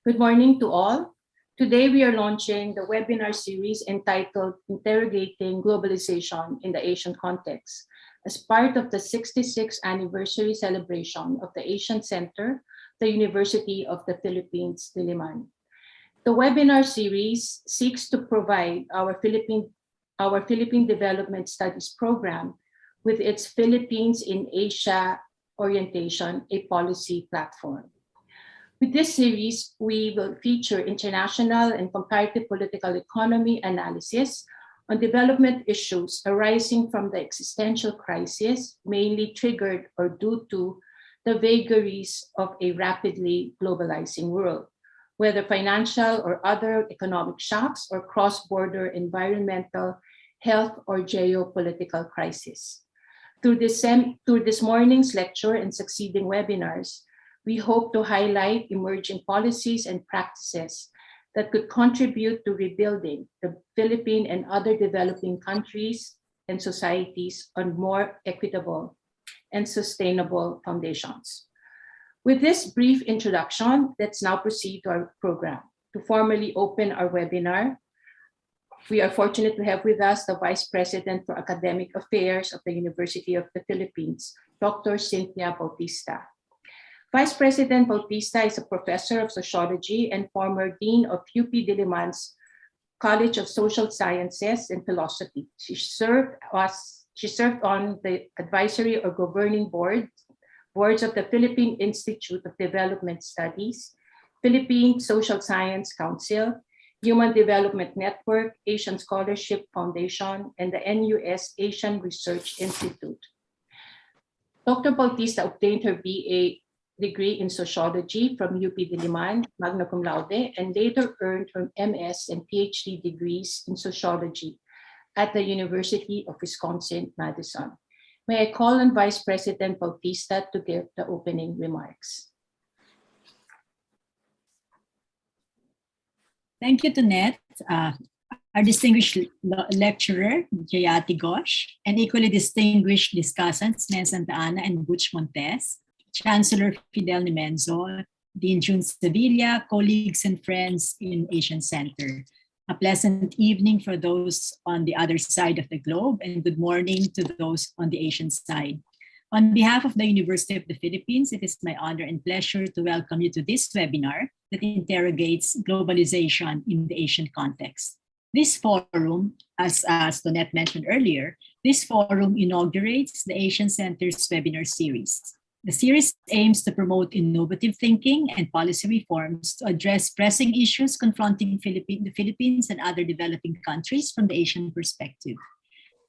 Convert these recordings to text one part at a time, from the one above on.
Good morning to all. Today we are launching the webinar series entitled Interrogating Globalization in the Asian Context as part of the 66th anniversary celebration of the Asian Center, the University of the Philippines, Diliman. The webinar series seeks to provide our Philippine Development Studies program with its Philippines in Asia orientation, a policy platform. With this series, we will feature international and comparative political economy analysis on development issues arising from the existential crisis, mainly triggered or due to the vagaries of a rapidly globalizing world, whether financial or other economic shocks or cross-border environmental, health, or geopolitical crisis. Through this morning's lecture and succeeding webinars, we hope to highlight emerging policies and practices that could contribute to rebuilding the Philippine and other developing countries and societies on more equitable and sustainable foundations. With this brief introduction, let's now proceed to our program. To formally open our webinar, we are fortunate to have with us the Vice President for Academic Affairs of the University of the Philippines, Dr. Cynthia Bautista. Vice President Bautista is a professor of sociology and former dean of UP Diliman's College of Social Sciences and Philosophy. She served on the advisory or governing boards of the Philippine Institute of Development Studies, Philippine Social Science Council, Human Development Network, Asian Scholarship Foundation, and the NUS Asian Research Institute. Dr. Bautista obtained her BA degree in sociology from UP Diliman, magna cum laude, and later earned her MS and PhD degrees in sociology at the University of Wisconsin-Madison. May I call on Vice President Bautista to give the opening remarks. Thank you, Tonette. Our distinguished lecturer, Jayati Ghosh, and equally distinguished discussants, Nen Santa Ana and Butch Montes, Chancellor Fidel Nimenzo, Dean June Sevilla, colleagues and friends in Asian Center. A pleasant evening for those on the other side of the globe, and good morning to those on the Asian side. On behalf of the University of the Philippines, it is my honor and pleasure to welcome you to this webinar that interrogates globalization in the Asian context. This forum, as Tonette mentioned earlier, this forum inaugurates the Asian Center's webinar series. The series aims to promote innovative thinking and policy reforms to address pressing issues confronting the Philippines and other developing countries from the Asian perspective.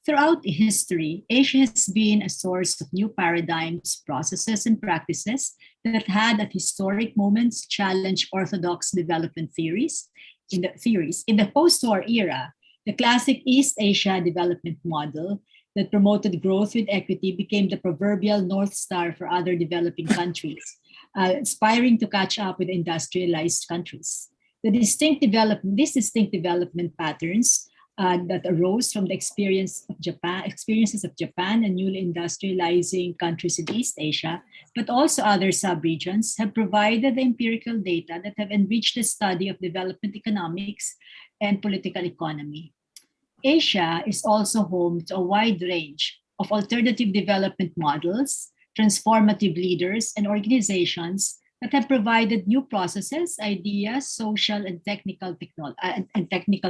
Throughout history, Asia has been a source of new paradigms, processes, and practices that had at historic moments challenged orthodox development theories. In the post-war era, the classic East Asia development model that promoted growth with equity became the proverbial North Star for other developing countries, aspiring to catch up with industrialized countries. These distinct development patterns that arose from the experiences of Japan and newly industrializing countries in East Asia, but also other sub-regions, have provided the empirical data that have enriched the study of development economics and political economy. Asia is also home to a wide range of alternative development models, transformative leaders, and organizations that have provided new processes, ideas, social, and technical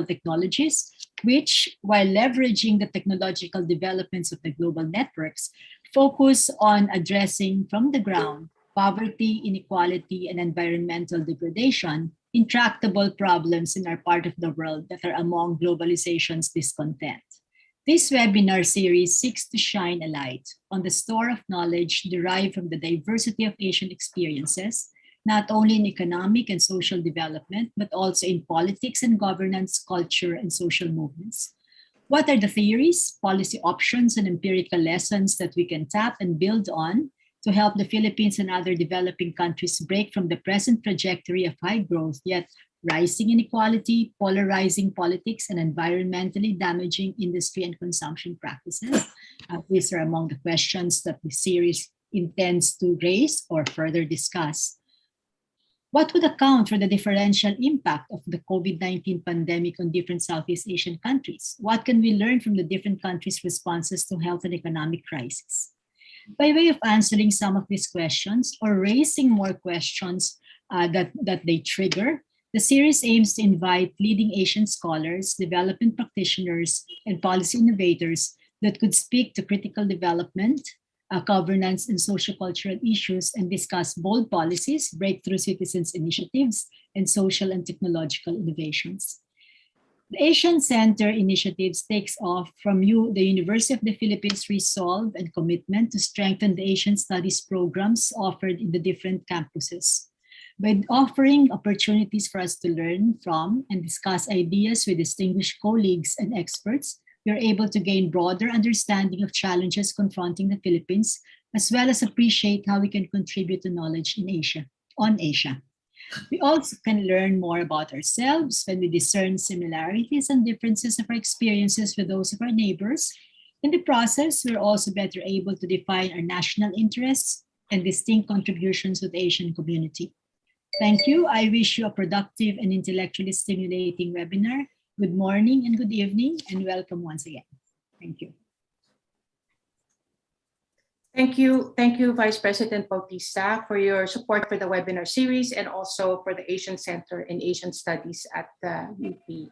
technologies, which, while leveraging the technological developments of the global networks, focus on addressing from the ground poverty, inequality, and environmental degradation, intractable problems in our part of the world that are among globalization's discontent. This webinar series seeks to shine a light on the store of knowledge derived from the diversity of Asian experiences, not only in economic and social development, but also in politics and governance, culture, and social movements. What are the theories, policy options, and empirical lessons that we can tap and build on to help the Philippines and other developing countries break from the present trajectory of high growth, yet rising inequality, polarizing politics, and environmentally damaging industry and consumption practices? These are among the questions that the series intends to raise or further discuss. What would account for the differential impact of the COVID-19 pandemic on different Southeast Asian countries? What can we learn from the different countries' responses to health and economic crisis? By way of answering some of these questions or raising more questions that they trigger, the series aims to invite leading Asian scholars, development practitioners, and policy innovators that could speak to critical development, governance, and sociocultural issues and discuss bold policies, breakthrough citizens' initiatives, and social and technological innovations. The Asian Center initiatives takes off from the University of the Philippines' resolve and commitment to strengthen the Asian studies programs offered in the different campuses. By offering opportunities for us to learn from and discuss ideas with distinguished colleagues and experts, we are able to gain broader understanding of challenges confronting the Philippines, as well as appreciate how we can contribute to knowledge in Asia. We also can learn more about ourselves when we discern similarities and differences of our experiences with those of our neighbors. In the process, we're also better able to define our national interests and distinct contributions to the Asian community. Thank you. I wish you a productive and intellectually stimulating webinar. Good morning and good evening, and welcome once again. Thank you. Thank you, Vice President Bautista, for your support for the webinar series and also for the Asian Center in Asian Studies at the UP.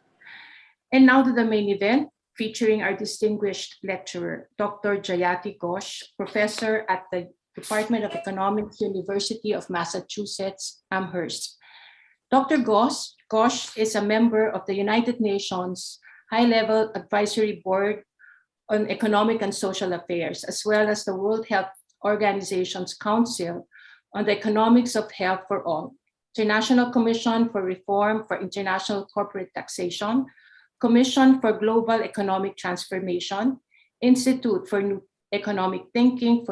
And now to the main event, featuring our distinguished lecturer, Dr. Jayati Ghosh, professor at the Department of Economics, University of Massachusetts, Amherst. Dr. Ghosh is a member of the United Nations High-Level Advisory Board on Economic and Social Affairs, as well as the World Health Organization's Council on the Economics of Health for All, International Commission for Reform for International Corporate Taxation, Commission for Global Economic Transformation, Institute for New Economic Thinking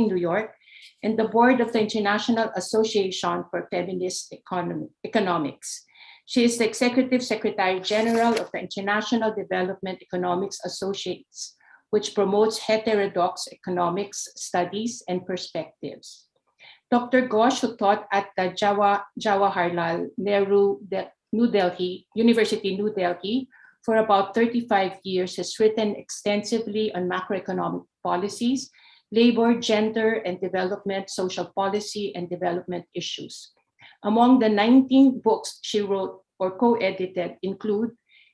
New York, and the board of the International Association for Feminist Economics. She is the Executive Secretary General of the International Development Economics Associates, which promotes heterodox economics studies and perspectives. Dr. Ghosh, who taught at the Jawaharlal Nehru University, New Delhi, for about 35 years, has written extensively on macroeconomic policies, labor, gender, and development, social policy, and development issues. Among the 19 books she wrote or co-edited include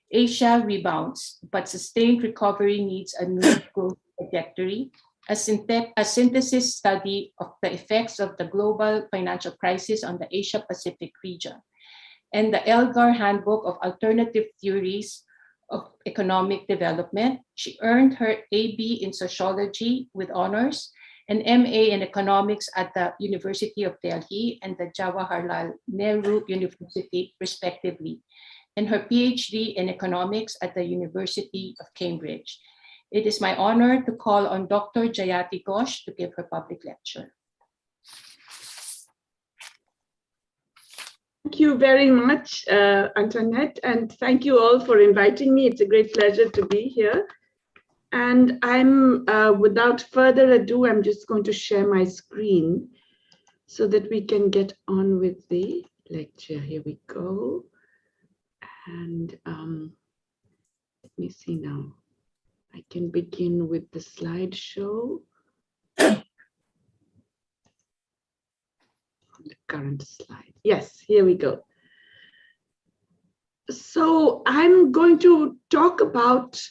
Asia Rebounds, but Sustained Recovery Needs a New Growth Trajectory, a synthesis study of the effects of the global financial crisis on the Asia-Pacific region, and the Elgar Handbook of Alternative Theories of Economic Development. She earned her AB in Sociology with honors, an MA in Economics at the University of Delhi and the Jawaharlal Nehru University, respectively, and her PhD in Economics at the University of Cambridge. It is my honor to call on Dr. Jayati Ghosh to give her public lecture. Thank you very much, Antoinette, and thank you all for inviting me. It's a great pleasure to be here. And I'm, without further ado, I'm just going to share my screen so that we can get on with the lecture. Here we go. And let me see now. I can begin with the slideshow. The current slide. Yes, here we go. So I'm going to talk about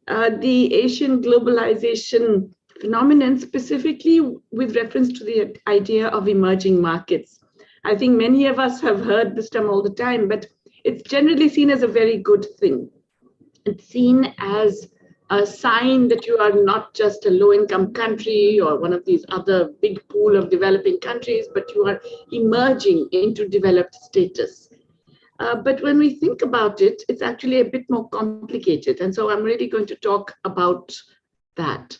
the Asian globalization phenomenon, specifically with reference to the idea of emerging markets. I think many of us have heard this term all the time, but it's generally seen as a very good thing. It's seen as a sign that you are not just a low-income country or one of these other big pool of developing countries, but you are emerging into developed status. But when we think about it, it's actually a bit more complicated. And so I'm really going to talk about that.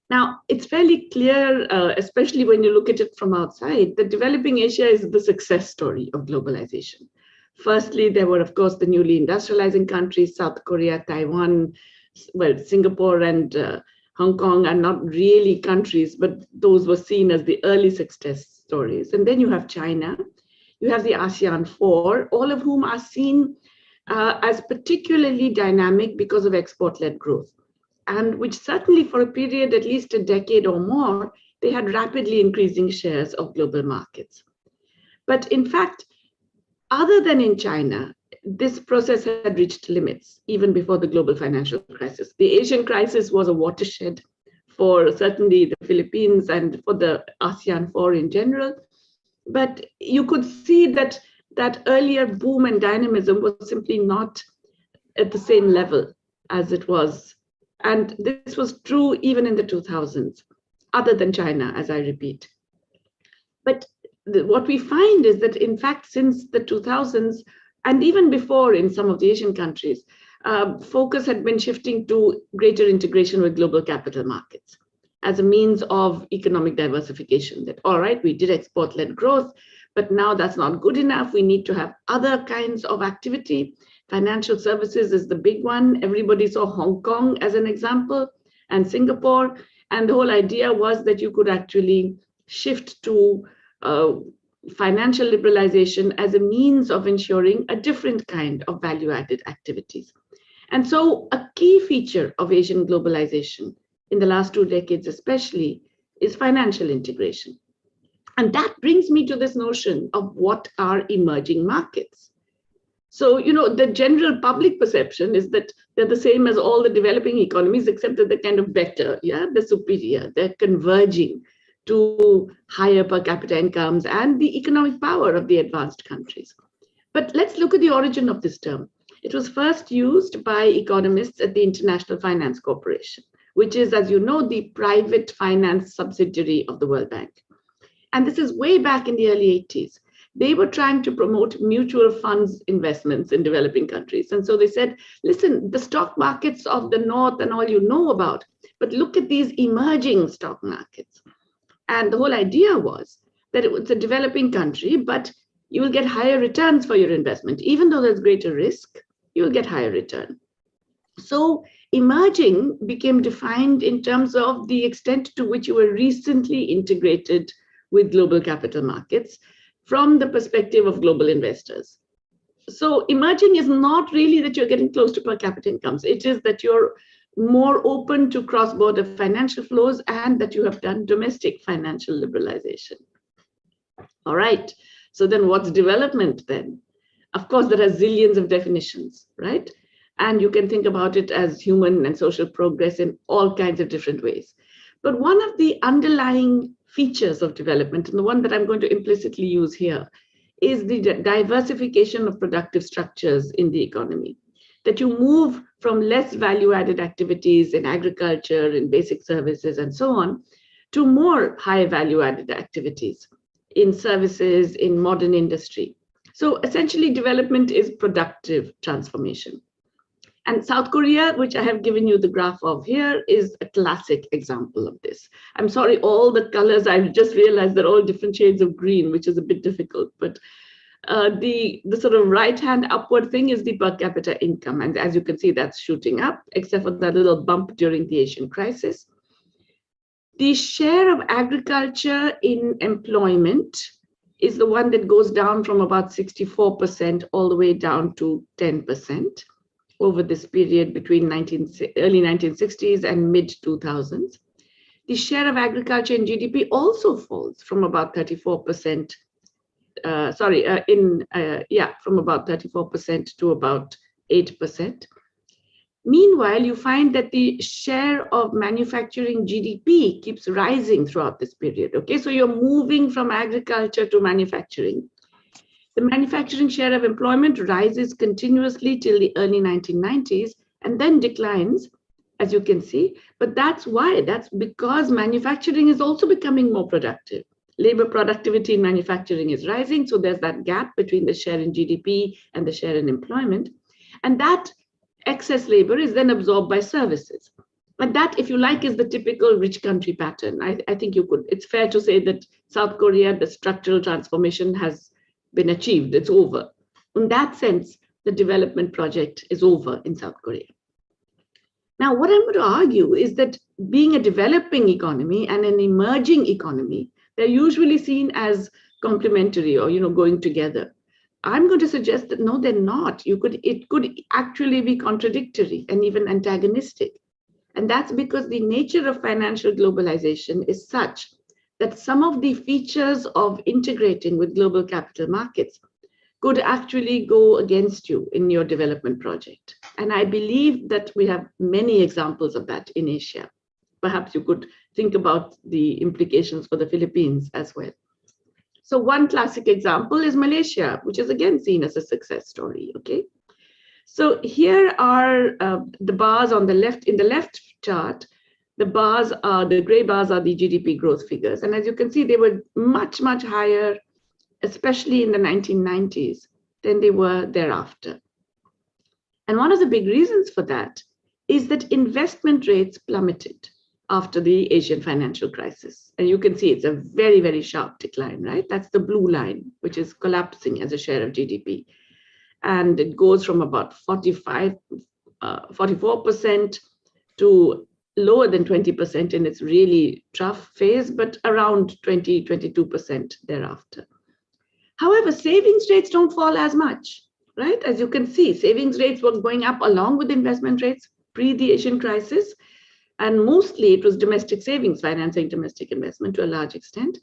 Now, it's fairly clear, especially when you look at it from outside, that developing Asia is the success story of globalization. Firstly, there were, of course, the newly industrializing countries, South Korea, Taiwan, well, Singapore and Hong Kong are not really countries, but those were seen as the early success stories. And then you have China, you have the ASEAN 4, all of whom are seen as particularly dynamic because of export-led growth, and which certainly for a period, at least a decade or more, they had rapidly increasing shares of global markets. But in fact, other than in China, this process had reached limits even before the global financial crisis. The Asian crisis was a watershed for certainly the Philippines and for the ASEAN 4 in general. But you could see that that earlier boom and dynamism was simply not at the same level as it was. And this was true even in the 2000s, other than China, as I repeat. But what we find is that, in fact, since the 2000s, and even before in some of the Asian countries, focus had been shifting to greater integration with global capital markets as a means of economic diversification. That, all right, we did export-led growth, but now that's not good enough. We need to have other kinds of activity. Financial services is the big one. Everybody saw Hong Kong as an example, and Singapore. And the whole idea was that you could actually shift to financial liberalization as a means of ensuring a different kind of value-added activities. And so a key feature of Asian globalization in the last 2 decades especially is financial integration. And that brings me to this notion of what are emerging markets. So, the general public perception is that they're the same as all the developing economies, except that they're kind of better, they're superior, they're converging to higher per capita incomes and the economic power of the advanced countries. But let's look at the origin of this term. It was first used by economists at the International Finance Corporation, which is, as you know, the private finance subsidiary of the World Bank. And this is way back in the early 80s. They were trying to promote mutual funds investments in developing countries. And so they said, listen, the stock markets of the North and all you know about, but look at these emerging stock markets. And the whole idea was that it was a developing country, but you will get higher returns for your investment. Even though there's greater risk, you will get higher return. So emerging became defined in terms of the extent to which you were recently integrated with global capital markets from the perspective of global investors. So emerging is not really that you're getting close to per capita incomes. It is that you're more open to cross-border financial flows and that you have done domestic financial liberalization. All right, so then what's development then? Of course, there are zillions of definitions, right? And you can think about it as human and social progress in all kinds of different ways. But one of the underlying features of development, and the one that I'm going to implicitly use here, is the diversification of productive structures in the economy. That you move from less value-added activities in agriculture, in basic services, and so on, to more high value-added activities in services, in modern industry. So essentially, development is productive transformation. And South Korea, which I have given you the graph of here, is a classic example of this. I'm sorry, all the colors, I've just realized they're all different shades of green, which is a bit difficult, but the sort of right-hand upward thing is the per capita income. And as you can see, that's shooting up, except for that little bump during the Asian crisis. The share of agriculture in employment is the one that goes down from about 64% all the way down to 10% over this period between early 1960s and mid-2000s. The share of agriculture in GDP also falls from about 34%, from about 34% to about 8%. Meanwhile, you find that the share of manufacturing GDP keeps rising throughout this period. Okay, so you're moving from agriculture to manufacturing. The manufacturing share of employment rises continuously till the early 1990s and then declines, as you can see. But that's why, that's because manufacturing is also becoming more productive. Labor productivity in manufacturing is rising. So there's that gap between the share in GDP and the share in employment. And that excess labor is then absorbed by services. And that, if you like, is the typical rich country pattern. I think it's fair to say that South Korea, the structural transformation has been achieved, it's over. In that sense, the development project is over in South Korea. Now, what I'm going to argue is that being a developing economy and an emerging economy, They're usually seen as complementary or, going together. I'm going to suggest that no, they're not. It could actually be contradictory and even antagonistic. And that's because the nature of financial globalization is such that some of the features of integrating with global capital markets could actually go against you in your development project. And I believe that we have many examples of that in Asia. Perhaps you could think about the implications for the Philippines as well. So one classic example is Malaysia, which is again seen as a success story, okay? So here are the bars on the left. In the left chart, the gray bars are the GDP growth figures. And as you can see, they were much, much higher, especially in the 1990s, than they were thereafter. And one of the big reasons for that is that investment rates plummeted after the Asian financial crisis. And you can see it's a very, very sharp decline, right? That's the blue line, which is collapsing as a share of GDP. And it goes from about 44% to lower than 20% in its really tough phase, but around 22% thereafter. However, savings rates don't fall as much, right? As you can see, savings rates were going up along with investment rates pre the Asian crisis. And mostly it was domestic savings financing domestic investment to a large extent.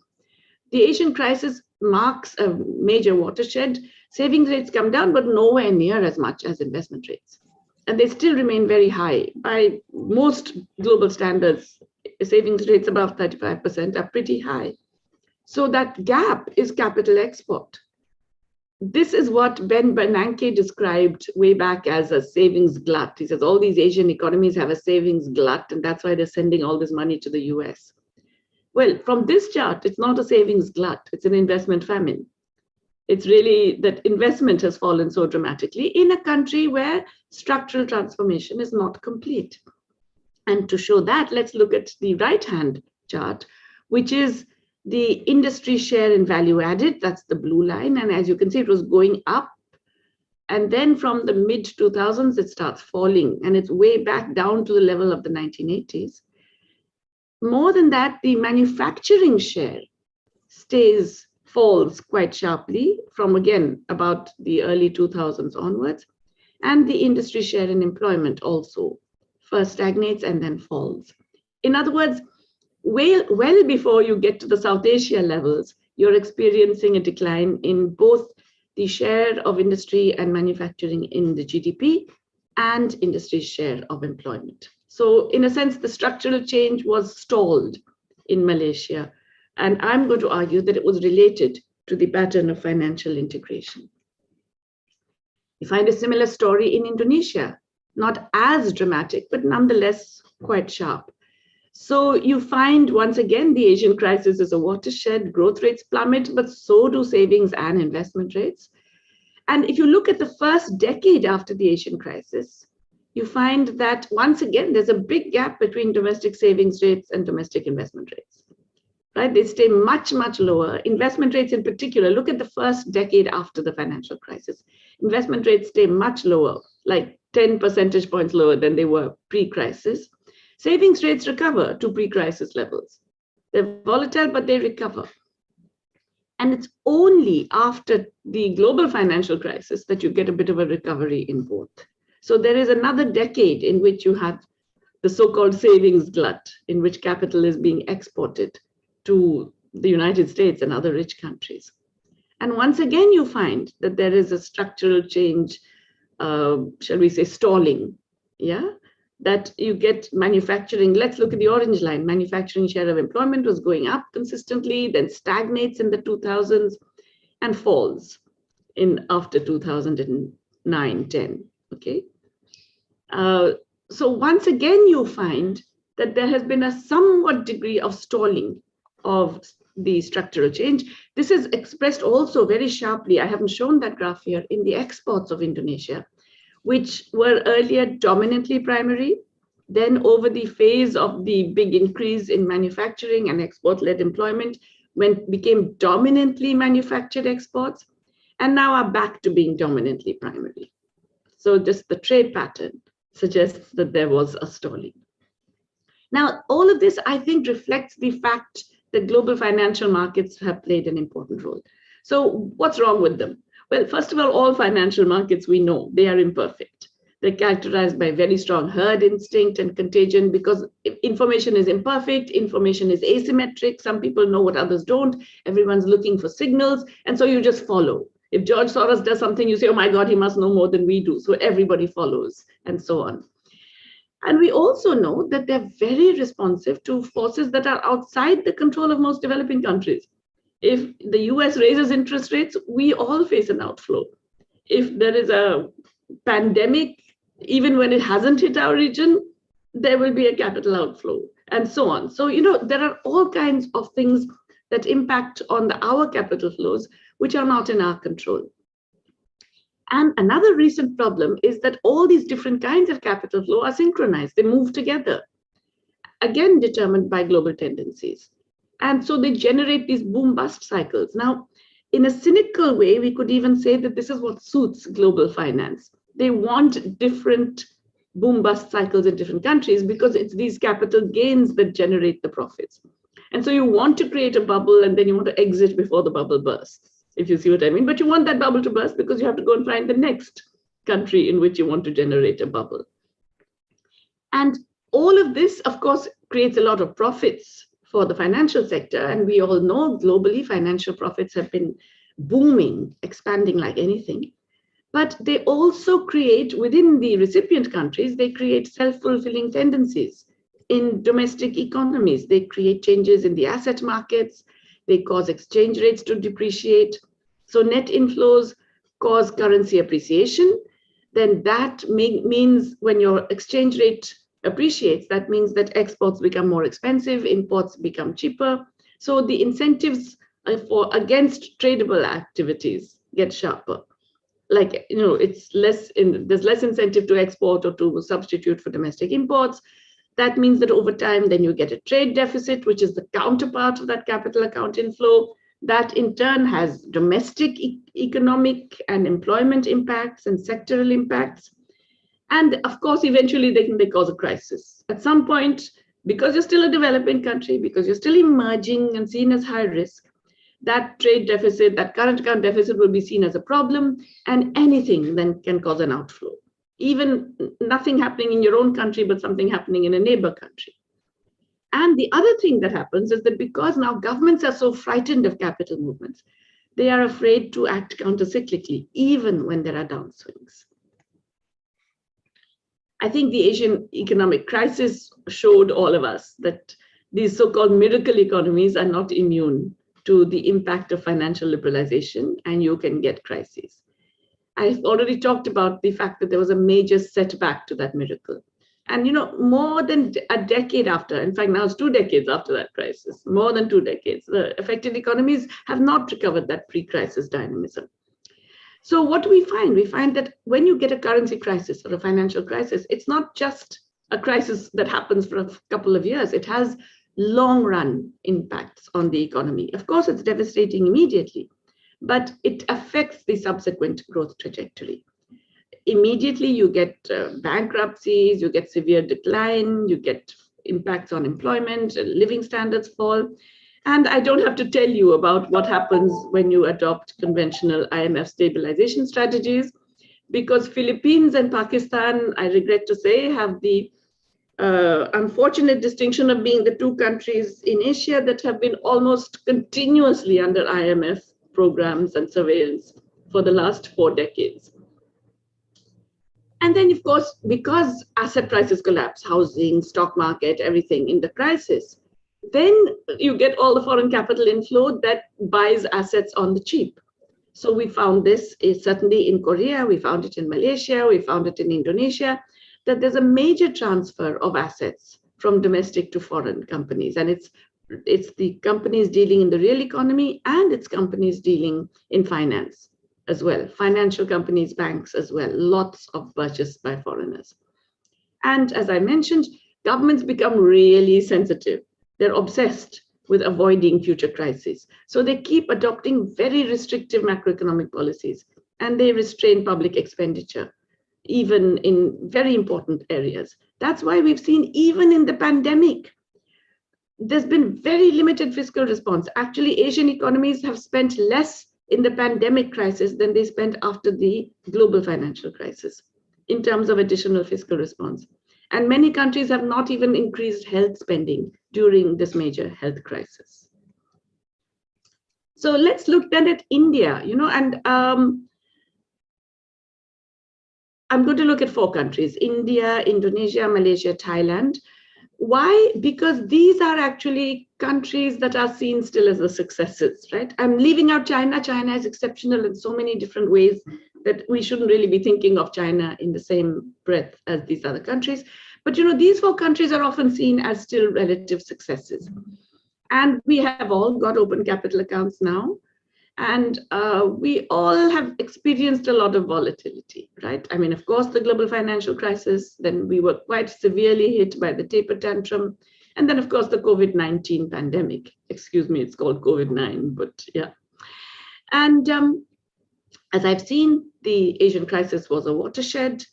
The Asian crisis marks a major watershed. Savings rates come down, but nowhere near as much as investment rates. And they still remain very high. By most global standards, savings rates above 35% are pretty high. So that gap is capital export. This is what Ben Bernanke described way back as a savings glut. He says all these Asian economies have a savings glut, and that's why they're sending all this money to the US. Well, from this chart, it's not a savings glut, it's an investment famine. It's really that investment has fallen so dramatically in a country where structural transformation is not complete. And to show that, let's look at the right-hand chart, which is the industry share in value added. That's the blue line. And as you can see, it was going up. And then from the mid 2000s, it starts falling and it's way back down to the level of the 1980s. More than that, the manufacturing share falls quite sharply from, again, about the early 2000s onwards. And the industry share in employment also first stagnates and then falls. In other words, well before you get to the South Asia levels, you're experiencing a decline in both the share of industry and manufacturing in the GDP and industry's share of employment. So in a sense, the structural change was stalled in Malaysia. And I'm going to argue that it was related to the pattern of financial integration. You find a similar story in Indonesia, not as dramatic, but nonetheless quite sharp. So you find, once again, the Asian crisis is a watershed, growth rates plummet, but so do savings and investment rates. And if you look at the first decade after the Asian crisis, you find that, once again, there's a big gap between domestic savings rates and domestic investment rates, right? They stay much, much lower. Investment rates in particular, look at the first decade after the financial crisis. Investment rates stay much lower, like 10 percentage points lower than they were pre-crisis. Savings rates recover to pre-crisis levels. They're volatile, but they recover. And it's only after the global financial crisis that you get a bit of a recovery in both. So there is another decade in which you have the so-called savings glut, in which capital is being exported to the United States and other rich countries. And once again, you find that there is a structural change, shall we say, stalling, yeah? That you get manufacturing. Let's look at the orange line. Manufacturing share of employment was going up consistently, then stagnates in the 2000s and falls in after 2009-10. Okay. So once again, you find that there has been a somewhat degree of stalling of the structural change. This is expressed also very sharply. I haven't shown that graph here in the exports of Indonesia, which were earlier dominantly primary. Then over the phase of the big increase in manufacturing and export-led employment, became dominantly manufactured exports, and now are back to being dominantly primary. So just the trade pattern suggests that there was a stalling. Now, all of this, I think, reflects the fact the global financial markets have played an important role. So what's wrong with them? Well, first of all financial markets, we know they are imperfect. They're characterized by very strong herd instinct and contagion because information is imperfect, information is asymmetric. Some people know what others don't. Everyone's looking for signals. And so you just follow. If George Soros does something, you say, oh my God, he must know more than we do. So everybody follows and so on. And we also know that they're very responsive to forces that are outside the control of most developing countries. If the US raises interest rates, we all face an outflow. If there is a pandemic, even when it hasn't hit our region, there will be a capital outflow and so on. So, there are all kinds of things that impact on our capital flows, which are not in our control. And another recent problem is that all these different kinds of capital flow are synchronized. They move together, again, determined by global tendencies. And so they generate these boom-bust cycles. Now, in a cynical way, we could even say that this is what suits global finance. They want different boom-bust cycles in different countries because it's these capital gains that generate the profits. And so you want to create a bubble and then you want to exit before the bubble bursts, if you see what I mean. But you want that bubble to burst because you have to go and find the next country in which you want to generate a bubble. And all of this, of course, creates a lot of profits for the financial sector. And we all know globally, financial profits have been booming, expanding like anything. But they also create, within the recipient countries, they create self-fulfilling tendencies in domestic economies. They create changes in the asset markets. They cause exchange rates to depreciate. So net inflows cause currency appreciation. Then that means when your exchange rate appreciates, that means that exports become more expensive, imports become cheaper. So the incentives against tradable activities get sharper. Like, there's less incentive to export or to substitute for domestic imports. That means that over time, then you get a trade deficit, which is the counterpart of that capital account inflow. That in turn has domestic economic and employment impacts and sectoral impacts. And of course, eventually they cause a crisis. At some point, because you're still a developing country, because you're still emerging and seen as high risk, that trade deficit, that current account deficit will be seen as a problem, and anything then can cause an outflow. Even nothing happening in your own country, but something happening in a neighbor country. And the other thing that happens is that because now governments are so frightened of capital movements, they are afraid to act countercyclically, even when there are downswings. I think the Asian economic crisis showed all of us that these so-called miracle economies are not immune to the impact of financial liberalization, and you can get crises. I've already talked about the fact that there was a major setback to that miracle. And, more than a decade after, in fact, now it's 2 decades after that crisis, more than 2 decades, the affected economies have not recovered that pre-crisis dynamism. So what do we find? We find that when you get a currency crisis or a financial crisis, it's not just a crisis that happens for a couple of years. It has long-run impacts on the economy. Of course, it's devastating immediately, but it affects the subsequent growth trajectory. Immediately, you get bankruptcies, you get severe decline, you get impacts on employment, living standards fall. And I don't have to tell you about what happens when you adopt conventional IMF stabilization strategies, because Philippines and Pakistan, I regret to say, have the unfortunate distinction of being the 2 countries in Asia that have been almost continuously under IMF programs and surveillance for the last 4 decades. And then, of course, because asset prices collapse, housing, stock market, everything in the crisis, then you get all the foreign capital inflow that buys assets on the cheap. So we found this certainly in Korea, we found it in Malaysia, we found it in Indonesia, that there's a major transfer of assets from domestic to foreign companies. And it's the companies dealing in the real economy and it's companies dealing in finance as well, financial companies, banks as well, lots of purchase by foreigners. And as I mentioned, governments become really sensitive. They're obsessed with avoiding future crises. So they keep adopting very restrictive macroeconomic policies and they restrain public expenditure, even in very important areas. That's why we've seen, even in the pandemic, there's been very limited fiscal response. Actually, Asian economies have spent less in the pandemic crisis than they spent after the global financial crisis in terms of additional fiscal response. And many countries have not even increased health spending during this major health crisis. So let's look then at India, and I'm going to look at 4 countries: India, Indonesia, Malaysia, Thailand. Why? Because these are actually countries that are seen still as the successes, right? I'm leaving out China. China is exceptional in so many different ways that we shouldn't really be thinking of China in the same breath as these other countries. But these 4 countries are often seen as still relative successes. And we have all got open capital accounts now. And we all have experienced a lot of volatility, right? I mean, of course, the global financial crisis, then we were quite severely hit by the taper tantrum. And then, of course, the COVID-19 pandemic. Excuse me, it's called COVID-9, but yeah. And as I've seen, the Asian crisis was a watershed.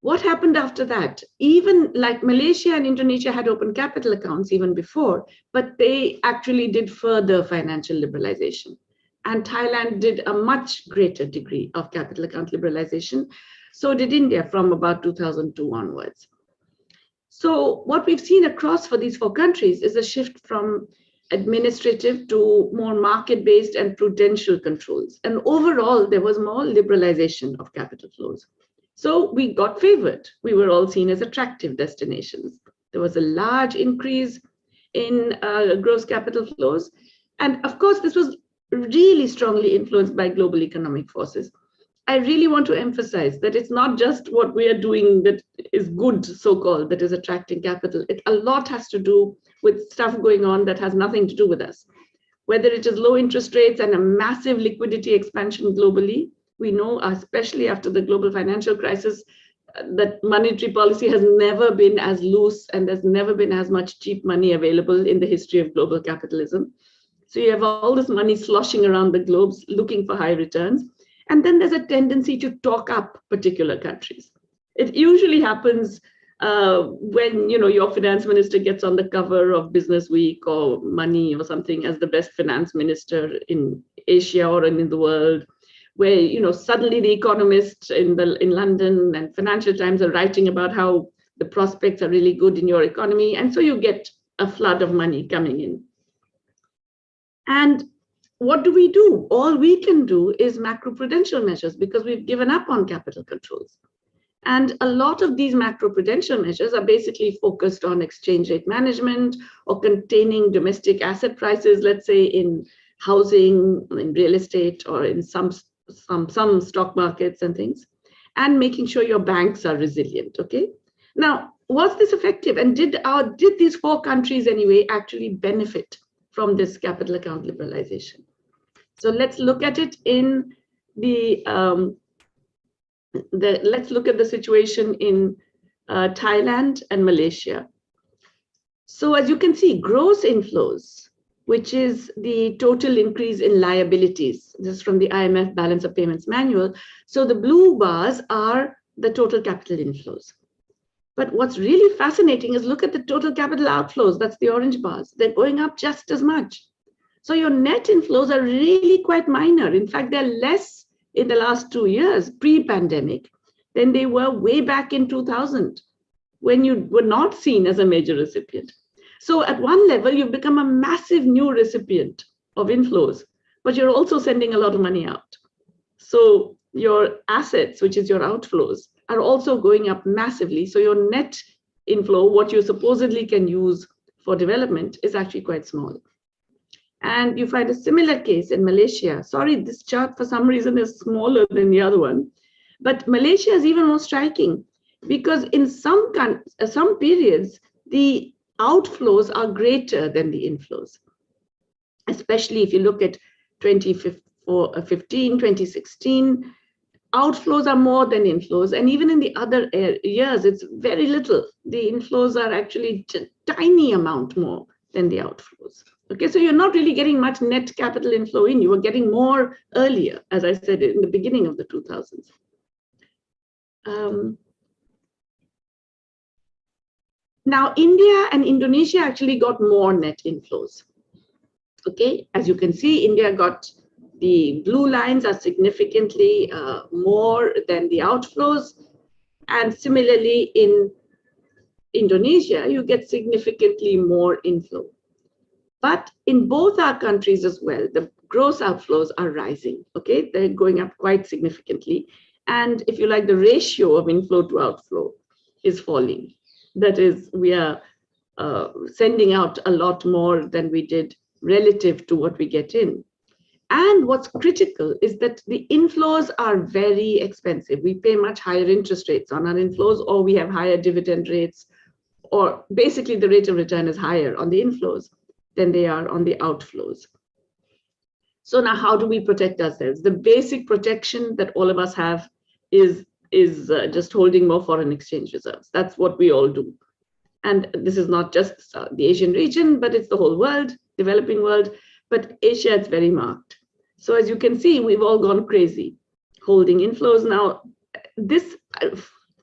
What happened after that? Even like Malaysia and Indonesia had open capital accounts even before, but they actually did further financial liberalization. And Thailand did a much greater degree of capital account liberalization. So did India from about 2002 onwards. So what we've seen across for these 4 countries is a shift from administrative to more market-based and prudential controls. And overall, there was more liberalization of capital flows. So we got favored. We were all seen as attractive destinations. There was a large increase in gross capital flows. And of course, this was really strongly influenced by global economic forces. I really want to emphasize that it's not just what we are doing that is good, so-called, that is attracting capital. A lot has to do with stuff going on that has nothing to do with us. Whether it is low interest rates and a massive liquidity expansion globally, we know, especially after the global financial crisis, that monetary policy has never been as loose and there's never been as much cheap money available in the history of global capitalism. So you have all this money sloshing around the globe looking for high returns. And then there's a tendency to talk up particular countries. It usually happens when your finance minister gets on the cover of Business Week or Money or something as the best finance minister in Asia or in the world, where suddenly the Economist in London and Financial Times are writing about how the prospects are really good in your economy. And so you get a flood of money coming in. And what do? All we can do is macroprudential measures because we've given up on capital controls. And a lot of these macroprudential measures are basically focused on exchange rate management or containing domestic asset prices, let's say in housing, in real estate, or in some stock markets and things, and making sure your banks are resilient, okay? Now, was this effective? And did these 4 countries anyway actually benefit from this capital account liberalization? So let's look at it in let's look at the situation in Thailand and Malaysia. So as you can see, gross inflows, which is the total increase in liabilities, this is from the IMF Balance of Payments Manual. So the blue bars are the total capital inflows. But what's really fascinating is look at the total capital outflows, that's the orange bars. They're going up just as much. So your net inflows are really quite minor. In fact, they're less in the last 2 years, pre-pandemic, than they were way back in 2000, when you were not seen as a major recipient. So at one level, you've become a massive new recipient of inflows, but you're also sending a lot of money out. So your assets, which is your outflows, are also going up massively. So your net inflow, what you supposedly can use for development, is actually quite small. And you find a similar case in Malaysia. Sorry, this chart for some reason is smaller than the other one. But Malaysia is even more striking because in some periods, the outflows are greater than the inflows, especially if you look at 2015, 2016, outflows are more than inflows. And even in the other years, it's very little. The inflows are actually a tiny amount more than the outflows. Okay, so you're not really getting much net capital inflow in. You were getting more earlier, as I said, in the beginning of the 2000s. Now, India and Indonesia actually got more net inflows. Okay, as you can see, India got the blue lines are significantly more than the outflows. And similarly, in Indonesia, you get significantly more inflow. But in both our countries as well, the gross outflows are rising. Okay, they're going up quite significantly. And if you like, the ratio of inflow to outflow is falling. That is, we are sending out a lot more than we did relative to what we get in. And what's critical is that the inflows are very expensive. We pay much higher interest rates on our inflows, or we have higher dividend rates, or basically the rate of return is higher on the inflows than they are on the outflows. So now how do we protect ourselves? The basic protection that all of us have is just holding more foreign exchange reserves. That's what we all do. And this is not just the Asian region, but it's the whole world, developing world. But Asia, it's very marked. So as you can see, we've all gone crazy holding inflows. Now, this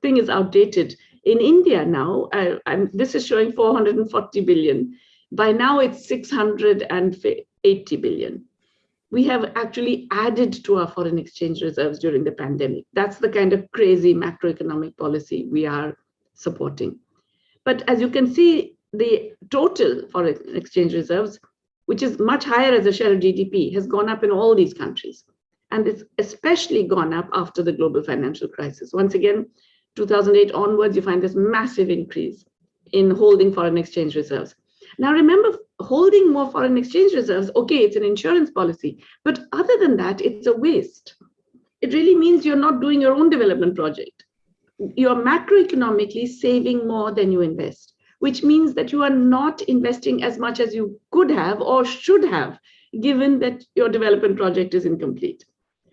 thing is outdated. In India now, this is showing 440 billion. By now, it's 680 billion. We have actually added to our foreign exchange reserves during the pandemic. That's the kind of crazy macroeconomic policy we are supporting. But as you can see, the total foreign exchange reserves, which is much higher as a share of GDP, has gone up in all these countries. And it's especially gone up after the global financial crisis. Once again, 2008 onwards, you find this massive increase in holding foreign exchange reserves. Now, remember, holding more foreign exchange reserves, okay, it's an insurance policy, but other than that, it's a waste. It really means you're not doing your own development project. You're macroeconomically saving more than you invest, which means that you are not investing as much as you could have or should have, given that your development project is incomplete.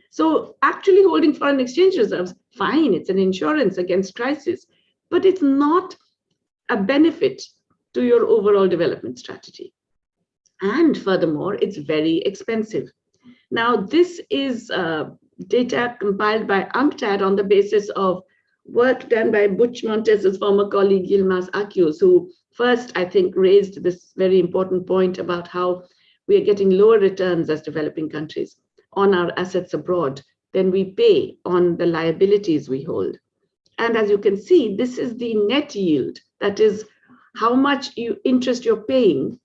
So actually holding foreign exchange reserves, fine, it's an insurance against crisis, but it's not a benefit to your overall development strategy. And furthermore, it's very expensive. Now, this is data compiled by UNCTAD on the basis of work done by Butch Montes' former colleague Yilmaz Akyüz, who first, I think, raised this very important point about how we are getting lower returns as developing countries on our assets abroad than we pay on the liabilities we hold. And as you can see, this is the net yield, that is how much interest you're paying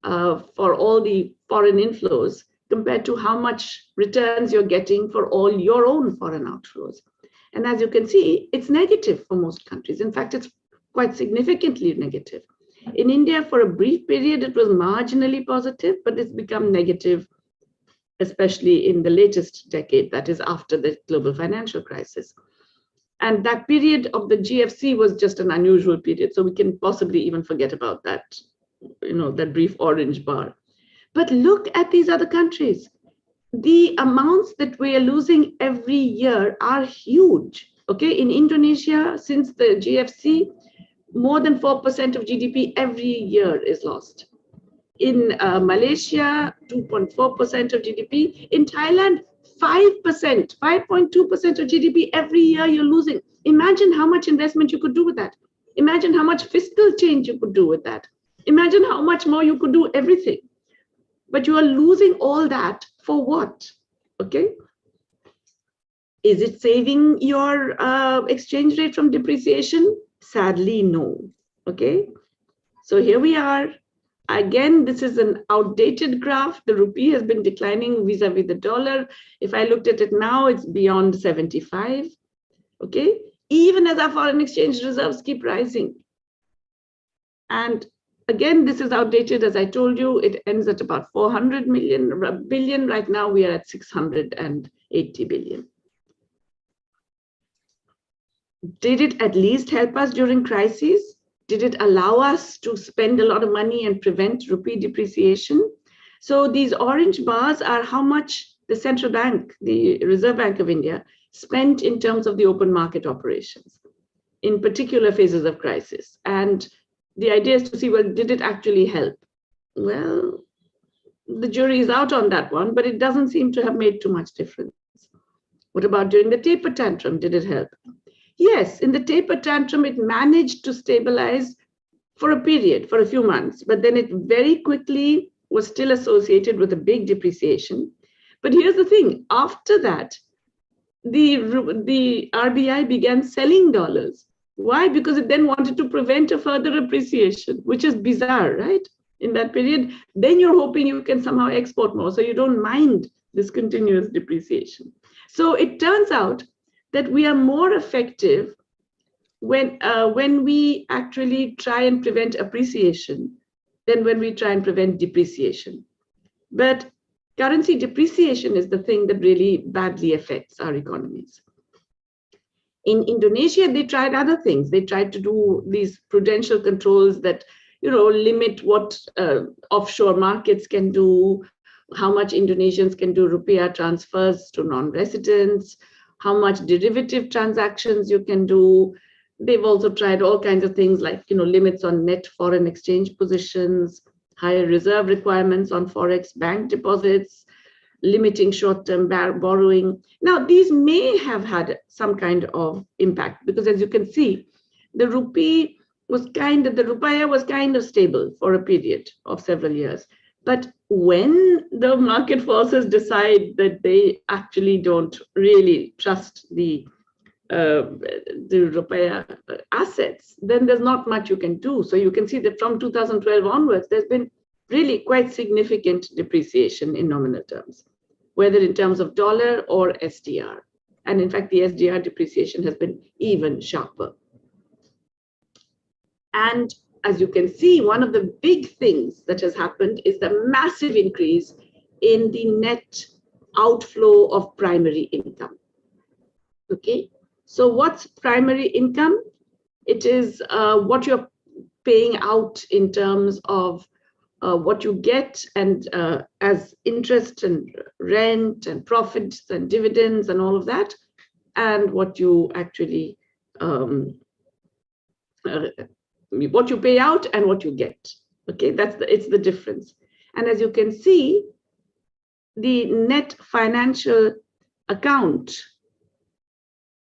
for all the foreign inflows compared to how much returns you're getting for all your own foreign outflows. And as you can see, it's negative for most countries. In fact, it's quite significantly negative. In India, for a brief period, it was marginally positive, but it's become negative, especially in the latest decade, that is after the global financial crisis. And that period of the GFC was just an unusual period. So we can possibly even forget about that, that brief orange bar. But look at these other countries. The amounts that we are losing every year are huge. Okay, in Indonesia, since the GFC, more than 4% of GDP every year is lost. In Malaysia, 2.4% of GDP. In Thailand, 5%, 5.2% of GDP every year you're losing. Imagine how much investment you could do with that. Imagine how much fiscal change you could do with that. Imagine how much more you could do everything. But you are losing all that for what? Okay. Is it saving your exchange rate from depreciation? Sadly, no. Okay. So here we are. Again, this is an outdated graph. The rupee has been declining vis-a-vis the dollar. If I looked at it now, it's beyond 75. Okay. Even as our foreign exchange reserves keep rising. And again, this is outdated. As I told you, it ends at about 400 billion. Right now, we are at 680 billion. Did it at least help us during crises? Did it allow us to spend a lot of money and prevent rupee depreciation? So these orange bars are how much the central bank, the Reserve Bank of India, spent in terms of the open market operations in particular phases of crisis. And the idea is to see, well, did it actually help? Well, the jury is out on that one, but it doesn't seem to have made too much difference. What about during the taper tantrum? Did it help? Yes, in the taper tantrum, it managed to stabilize for a period, for a few months, but then it very quickly was still associated with a big depreciation. But here's the thing, after that, the RBI began selling dollars. Why? Because it then wanted to prevent a further appreciation, which is bizarre, right? In that period, then you're hoping you can somehow export more, so you don't mind this continuous depreciation. So it turns out that we are more effective when we actually try and prevent appreciation than when we try and prevent depreciation. But currency depreciation is the thing that really badly affects our economies. In Indonesia, they tried other things. They tried to do these prudential controls that, limit what offshore markets can do, how much Indonesians can do rupiah transfers to non-residents, how much derivative transactions you can do. They've also tried all kinds of things like, limits on net foreign exchange positions, higher reserve requirements on forex bank deposits, limiting short-term borrowing. Now, these may have had some kind of impact because, as you can see, the rupiah was kind of stable for a period of several years. But when the market forces decide that they actually don't really trust the rupiah assets, then there's not much you can do. So you can see that from 2012 onwards, there's been really quite significant depreciation in nominal terms, whether in terms of dollar or SDR. And in fact, the SDR depreciation has been even sharper. And as you can see, one of the big things that has happened is the massive increase in the net outflow of primary income. Okay, so what's primary income? It is what you're paying out in terms of what you get and as interest and rent and profits and dividends and all of that, and what you actually what you pay out and what you get. Okay, it's the difference. And as you can see, the net financial account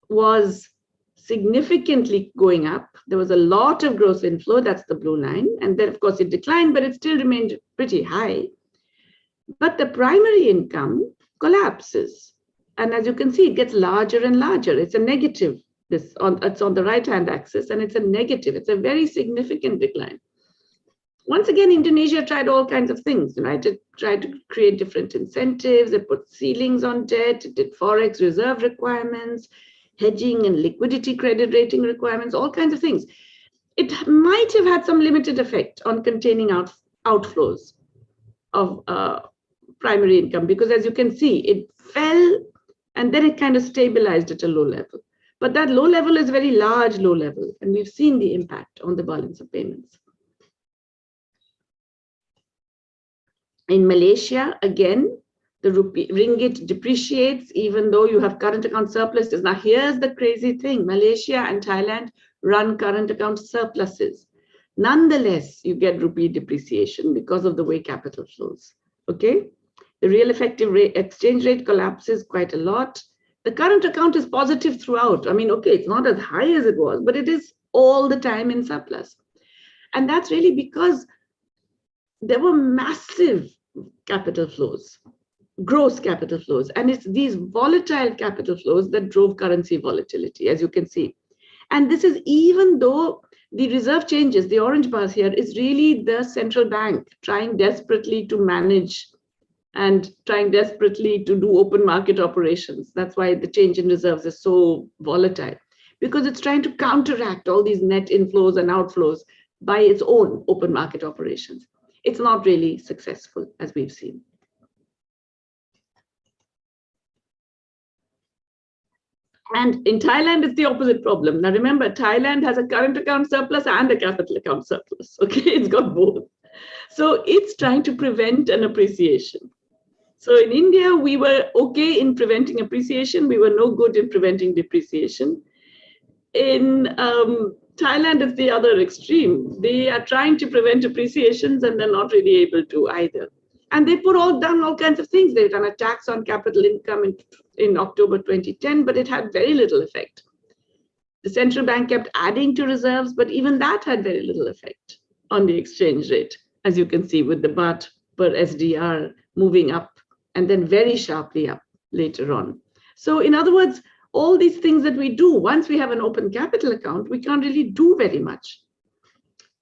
was significantly going up. There was a lot of gross inflow, that's the blue line. And then, of course, it declined, but it still remained pretty high. But the primary income collapses. And as you can see, it gets larger and larger. It's a negative. It's on the right-hand axis, and it's a negative. It's a very significant decline. Once again, Indonesia tried all kinds of things, right? It tried to create different incentives. It put ceilings on debt. It did forex reserve requirements, hedging and liquidity credit rating requirements, all kinds of things. It might have had some limited effect on containing outflows of primary income, because as you can see, it fell and then it kind of stabilized at a low level. But that low level is a very large low level, and we've seen the impact on the balance of payments. In Malaysia, again, the ringgit depreciates even though you have current account surpluses. Now, here's the crazy thing. Malaysia and Thailand run current account surpluses. Nonetheless, you get rupee depreciation because of the way capital flows. Okay? The real effective exchange rate collapses quite a lot. The current account is positive throughout. I mean, okay, it's not as high as it was, but it is all the time in surplus. And that's really because there were massive capital flows, gross capital flows. And it's these volatile capital flows that drove currency volatility, as you can see. And this is even though the reserve changes, the orange bars here, is really the central bank trying desperately to manage and trying desperately to do open market operations. That's why the change in reserves is so volatile, because it's trying to counteract all these net inflows and outflows by its own open market operations. It's not really successful, as we've seen. And in Thailand, it's the opposite problem. Now remember, Thailand has a current account surplus and a capital account surplus. Okay, it's got both. So it's trying to prevent an appreciation. So in India, we were okay in preventing appreciation. We were no good in preventing depreciation. In Thailand, it's the other extreme. They are trying to prevent appreciations and they're not really able to either. And they done all kinds of things. They've done a tax on capital income in October 2010, but it had very little effect. The central bank kept adding to reserves, but even that had very little effect. on the exchange rate, as you can see with the baht per SDR moving up and then very sharply up later on. So in other words, all these things that we do, once we have an open capital account, we can't really do very much.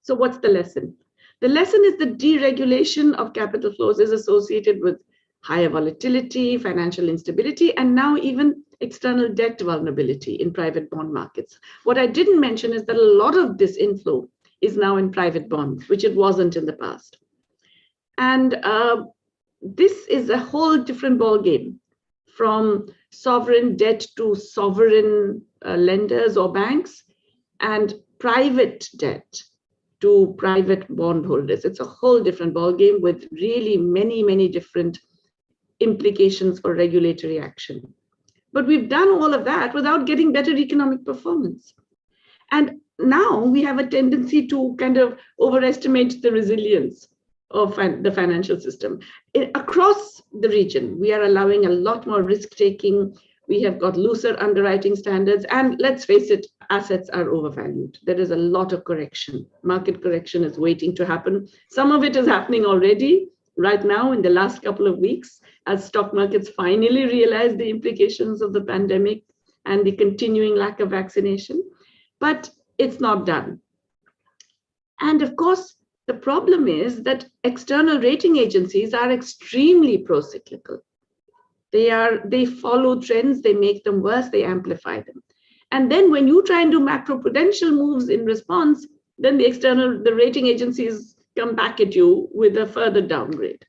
So what's the lesson? The lesson is that deregulation of capital flows is associated with higher volatility, financial instability, and now even external debt vulnerability in private bond markets. What I didn't mention is that a lot of this inflow is now in private bonds, which it wasn't in the past. And this is a whole different ballgame, from sovereign debt to sovereign lenders or banks, and private debt to private bondholders. It's a whole different ballgame with really many, many different implications for regulatory action. But we've done all of that without getting better economic performance. And now we have a tendency to kind of overestimate the resilience of the financial system. Across the region, we are allowing a lot more risk-taking. We have got looser underwriting standards, and let's face it, assets are overvalued. There is a lot of correction. Market correction is waiting to happen. Some of it is happening already right now in the last couple of weeks, as stock markets finally realize the implications of the pandemic and the continuing lack of vaccination, but it's not done. And of course, the problem is that external rating agencies are extremely pro-cyclical. They follow trends, they make them worse, they amplify them. And then when you try and do macro-prudential moves in response, then the rating agencies come back at you with a further downgrade.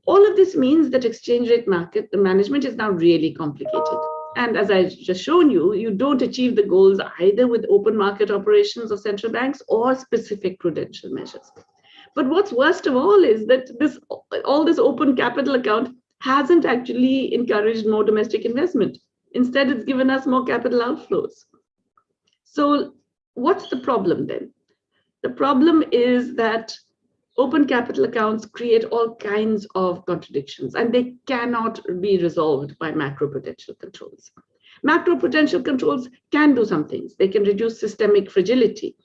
All of this means that exchange rate market, the management is now really complicated. And as I just shown you, you don't achieve the goals either with open market operations of central banks or specific prudential measures. But what's worst of all is that all this open capital account hasn't actually encouraged more domestic investment. Instead, it's given us more capital outflows. So what's the problem then? The problem is that open capital accounts create all kinds of contradictions, and they cannot be resolved by macroprudential controls. Macroprudential controls can do some things. They can reduce systemic fragility,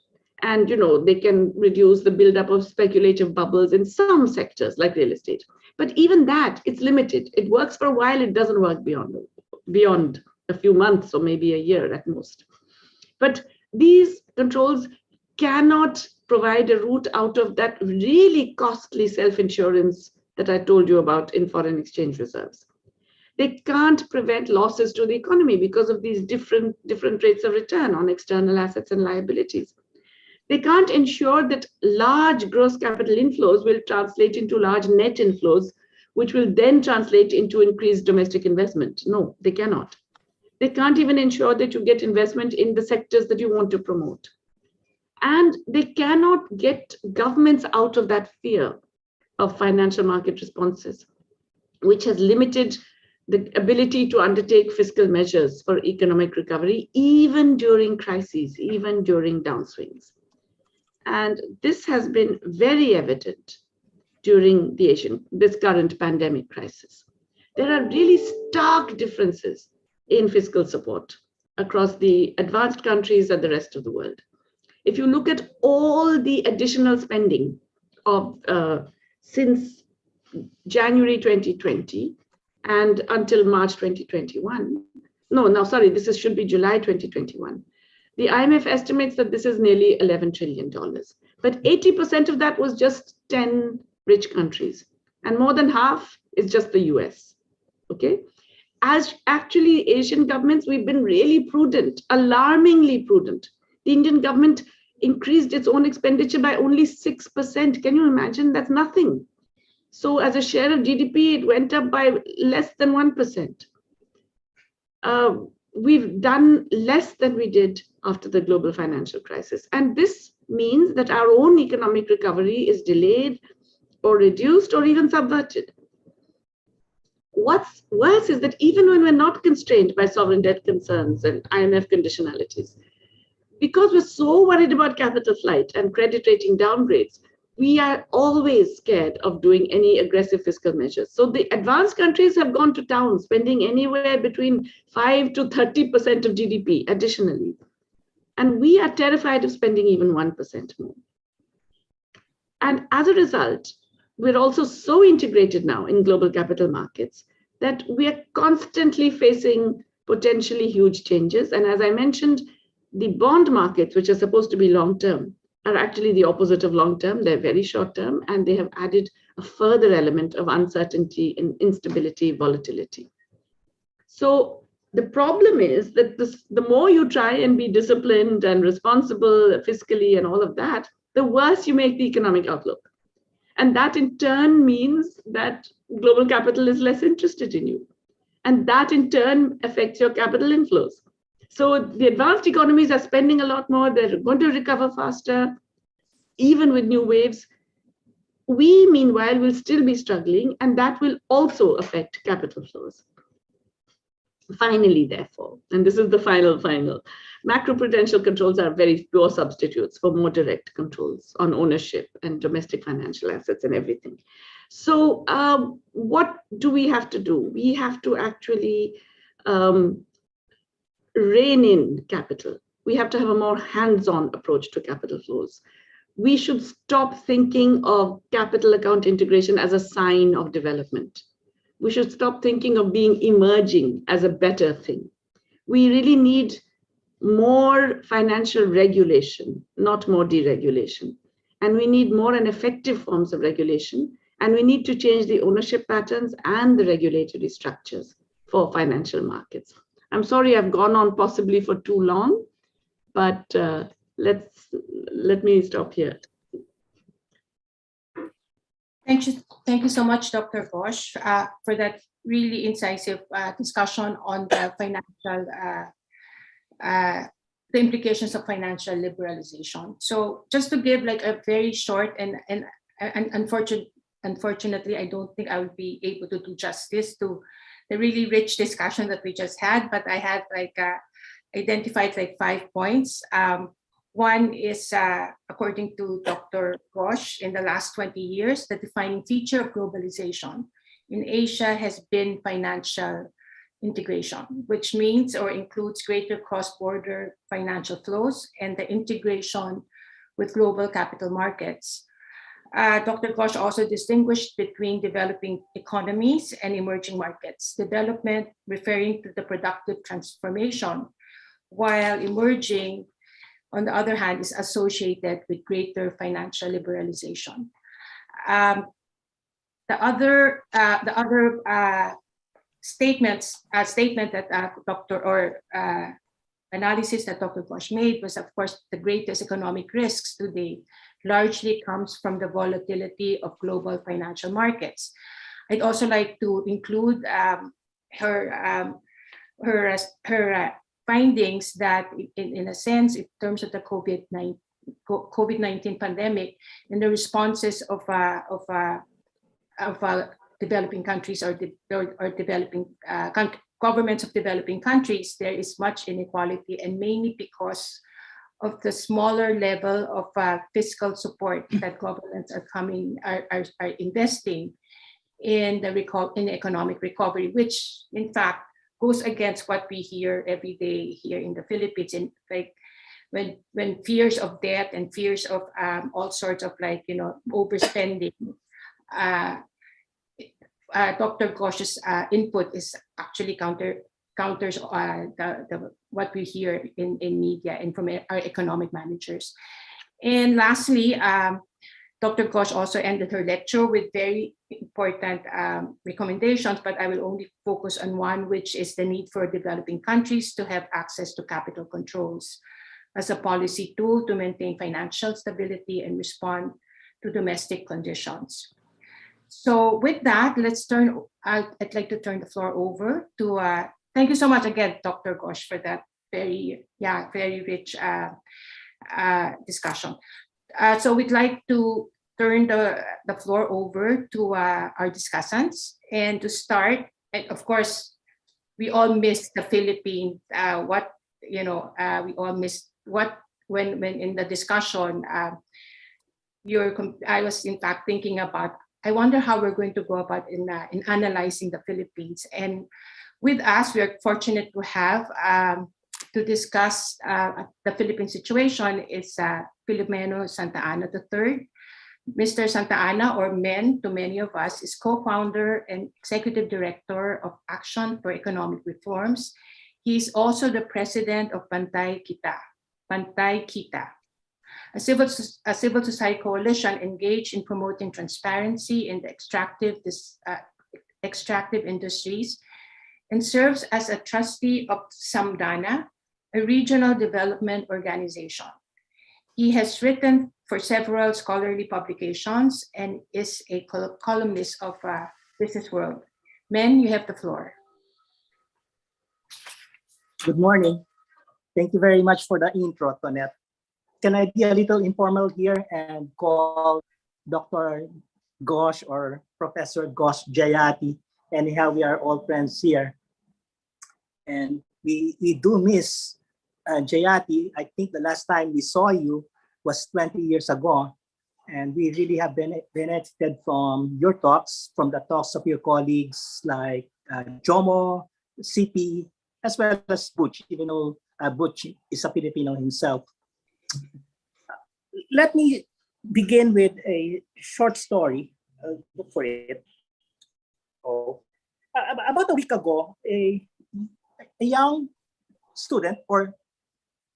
and they can reduce the buildup of speculative bubbles in some sectors like real estate. But even that, it's limited. It works for a while, it doesn't work beyond a few months or maybe a year at most. But these controls cannot provide a route out of that really costly self-insurance that I told you about in foreign exchange reserves. They can't prevent losses to the economy because of these different rates of return on external assets and liabilities. They can't ensure that large gross capital inflows will translate into large net inflows, which will then translate into increased domestic investment. No, they cannot. They can't even ensure that you get investment in the sectors that you want to promote. And they cannot get governments out of that fear of financial market responses, which has limited the ability to undertake fiscal measures for economic recovery, even during crises, even during downswings. And this has been very evident during this current pandemic crisis. There are really stark differences in fiscal support across the advanced countries and the rest of the world. If you look at all the additional spending of since January 2020 and until March 2021, this should be July 2021. The IMF estimates that this is nearly $11 trillion, but 80% of that was just 10 rich countries, and more than half is just the US, okay? As actually Asian governments, we've been really prudent, alarmingly prudent. The Indian government increased its own expenditure by only 6%. Can you imagine? That's nothing. So as a share of GDP, it went up by less than 1%. We've done less than we did after the global financial crisis. And this means that our own economic recovery is delayed or reduced or even subverted. What's worse is that even when we're not constrained by sovereign debt concerns and IMF conditionalities, because we're so worried about capital flight and credit rating downgrades, we are always scared of doing any aggressive fiscal measures. So the advanced countries have gone to town, spending anywhere between 5 to 30% of GDP additionally. And we are terrified of spending even 1% more. And as a result, we're also so integrated now in global capital markets that we are constantly facing potentially huge changes. And as I mentioned, the bond markets, which are supposed to be long-term, are actually the opposite of long-term. They're very short-term, and they have added a further element of uncertainty and instability, volatility. So the problem is that the more you try and be disciplined and responsible fiscally and all of that, the worse you make the economic outlook. And that in turn means that global capital is less interested in you. And that in turn affects your capital inflows. So the advanced economies are spending a lot more. They're going to recover faster, even with new waves. We, meanwhile, will still be struggling, and that will also affect capital flows. Finally, therefore, and this is the final, macroprudential controls are very poor substitutes for more direct controls on ownership and domestic financial assets and everything. So what do we have to do? We have to actually rein in capital. We have to have a more hands-on approach to capital flows. We should stop thinking of capital account integration as a sign of development. We should stop thinking of being emerging as a better thing. We really need more financial regulation, not more deregulation. And we need more and effective forms of regulation. And we need to change the ownership patterns and the regulatory structures for financial markets. I'm sorry I've gone on possibly for too long, but let me stop here. Thank you so much, Dr. Ghosh, for that really incisive discussion on the financial, the implications of financial liberalization. So just to give like a very short and unfortunately, I don't think I would be able to do justice to the really rich discussion that we just had, but I had like identified like 5 points. One is, according to Dr. Ghosh, in the last 20 years, the defining feature of globalization in Asia has been financial integration, which means or includes greater cross-border financial flows and the integration with global capital markets. Dr. Ghosh also distinguished between developing economies and emerging markets. Development referring to the productive transformation, while emerging, on the other hand, is associated with greater financial liberalization. The other statement that analysis that Dr. Ghosh made was, of course, the greatest economic risks today largely comes from the volatility of global financial markets. I'd also like to include her findings that, in a sense, in terms of the COVID-19 pandemic, and the responses of developing countries or developing governments of developing countries, there is much inequality, and mainly because of the smaller level of fiscal support that governments are investing in the economic recovery, which in fact goes against what we hear every day here in the Philippines. And like when fears of debt and fears of all sorts of overspending, Dr. Ghosh's input is actually counters what we hear in media and from our economic managers. And lastly, Dr. Ghosh also ended her lecture with very important recommendations, but I will only focus on one, which is the need for developing countries to have access to capital controls as a policy tool to maintain financial stability and respond to domestic conditions. So with that, I'd like to turn the floor over to, thank you so much again, Dr. Ghosh, for that very rich discussion. So we'd like to turn the floor over to our discussants. And to start, and of course, we all miss the Philippines. We all miss when in the discussion, I was in fact thinking about, I wonder how we're going to go about in analyzing the Philippines. And with us, we are fortunate to have to discuss the Philippine situation is Filomeno Santa Ana III, Mr. Santa Ana, or MEN to many of us, is co-founder and executive director of Action for Economic Reforms. He is also the president of Pantay Kita, a civil society coalition engaged in promoting transparency in the extractive industries, and serves as a trustee of Samdana, a regional development organization. He has written for several scholarly publications and is a columnist of Business World. Men, you have the floor. Good morning. Thank you very much for the intro, Tonette. Can I be a little informal here and call Dr. Ghosh or Professor Ghosh Jayati? Anyhow, we are all friends here. And we do miss Jayati. I think the last time we saw you was 20 years ago. And we really have benefited from your talks, from the talks of your colleagues like Jomo, CP, as well as Butch, even though Butch is a Filipino himself. Let me begin with a short story. Look for it. About a week ago, a young student, or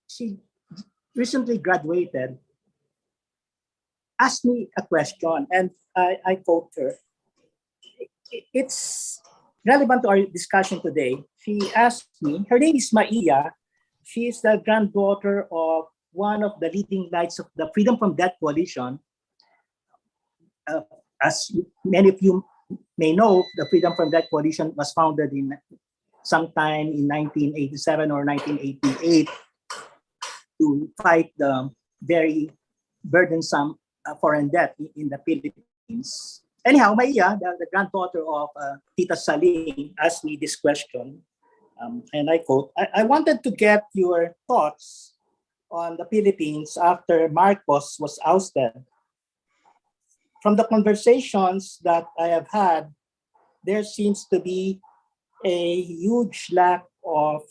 she recently graduated, asked me a question, and I quote her. It's relevant to our discussion today. She asked me, her name is Maia. She is the granddaughter of one of the leading lights of the Freedom from Debt Coalition. As many of you may know, the Freedom from Debt Coalition was founded in sometime in 1987 or 1988 to fight the very burdensome foreign debt in the Philippines. Anyhow, Maia, the granddaughter of Tita Saling, asked me this question, and I quote, I wanted to get your thoughts on the Philippines after Marcos was ousted. From the conversations that I have had, there seems to be a huge lack of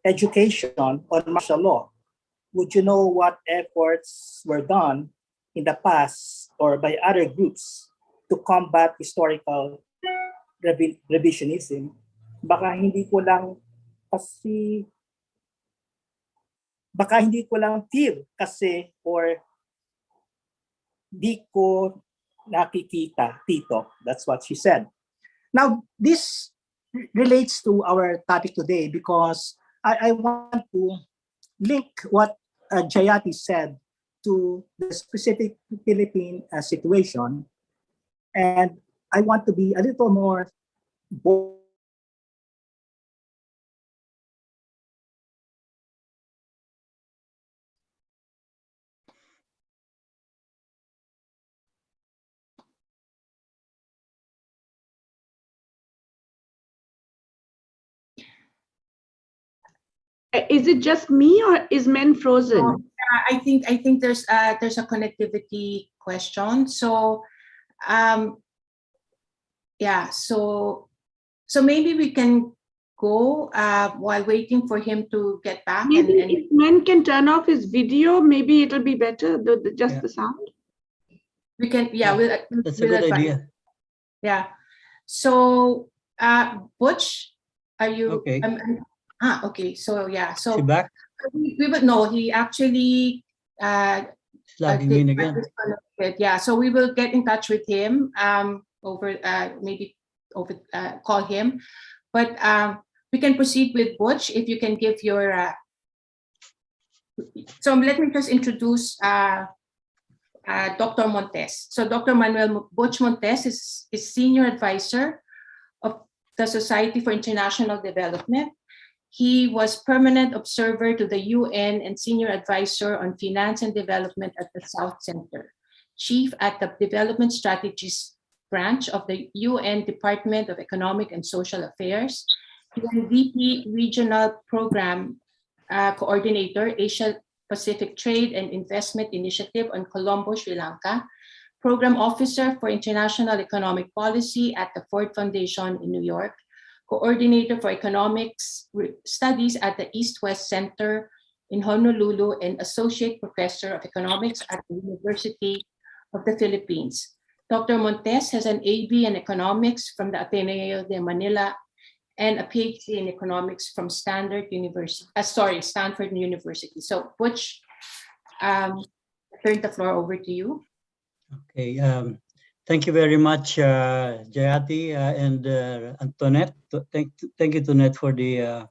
education on martial law. Would you know what efforts were done in the past or by other groups to combat historical revisionism? Baka hindi ko lang feel kasi or di ko nakikita, Tito. That's what she said. Now, this relates to our topic today because I want to link what Jayati said to the specific Philippine situation. And I want to be a little more bold. Is it just me or is Men frozen? I think there's a connectivity question. So, yeah. So maybe we can go while waiting for him to get back. Maybe if Men can turn off his video, maybe it'll be better. Just the sound. We can. Yeah, that's a good idea. Yeah. So, Butch, are you okay? Okay. So yeah. So Is he back? we would know. He actually He's logging in again. Yeah. So we will get in touch with him. Maybe call him, but we can proceed with Butch if you can give your. So let me just introduce Dr. Montes. So Dr. Manuel Butch Montes is senior advisor of the Society for International Development. He was permanent observer to the UN and senior advisor on finance and development at the South Center, chief at the Development Strategies branch of the UN Department of Economic and Social Affairs, and VP Regional Program Coordinator, Asia Pacific Trade and Investment Initiative on Colombo, Sri Lanka, Program Officer for International Economic Policy at the Ford Foundation in New York, Coordinator for Economics Studies at the East-West Center in Honolulu, and Associate Professor of Economics at the University of the Philippines. Dr. Montes has an AB in economics from the Ateneo de Manila and a PhD in economics from Stanford University. So, Butch, I turn the floor over to you. Okay. Thank you very much, Jayati and Antoinette. Thank you, Antoinette, for the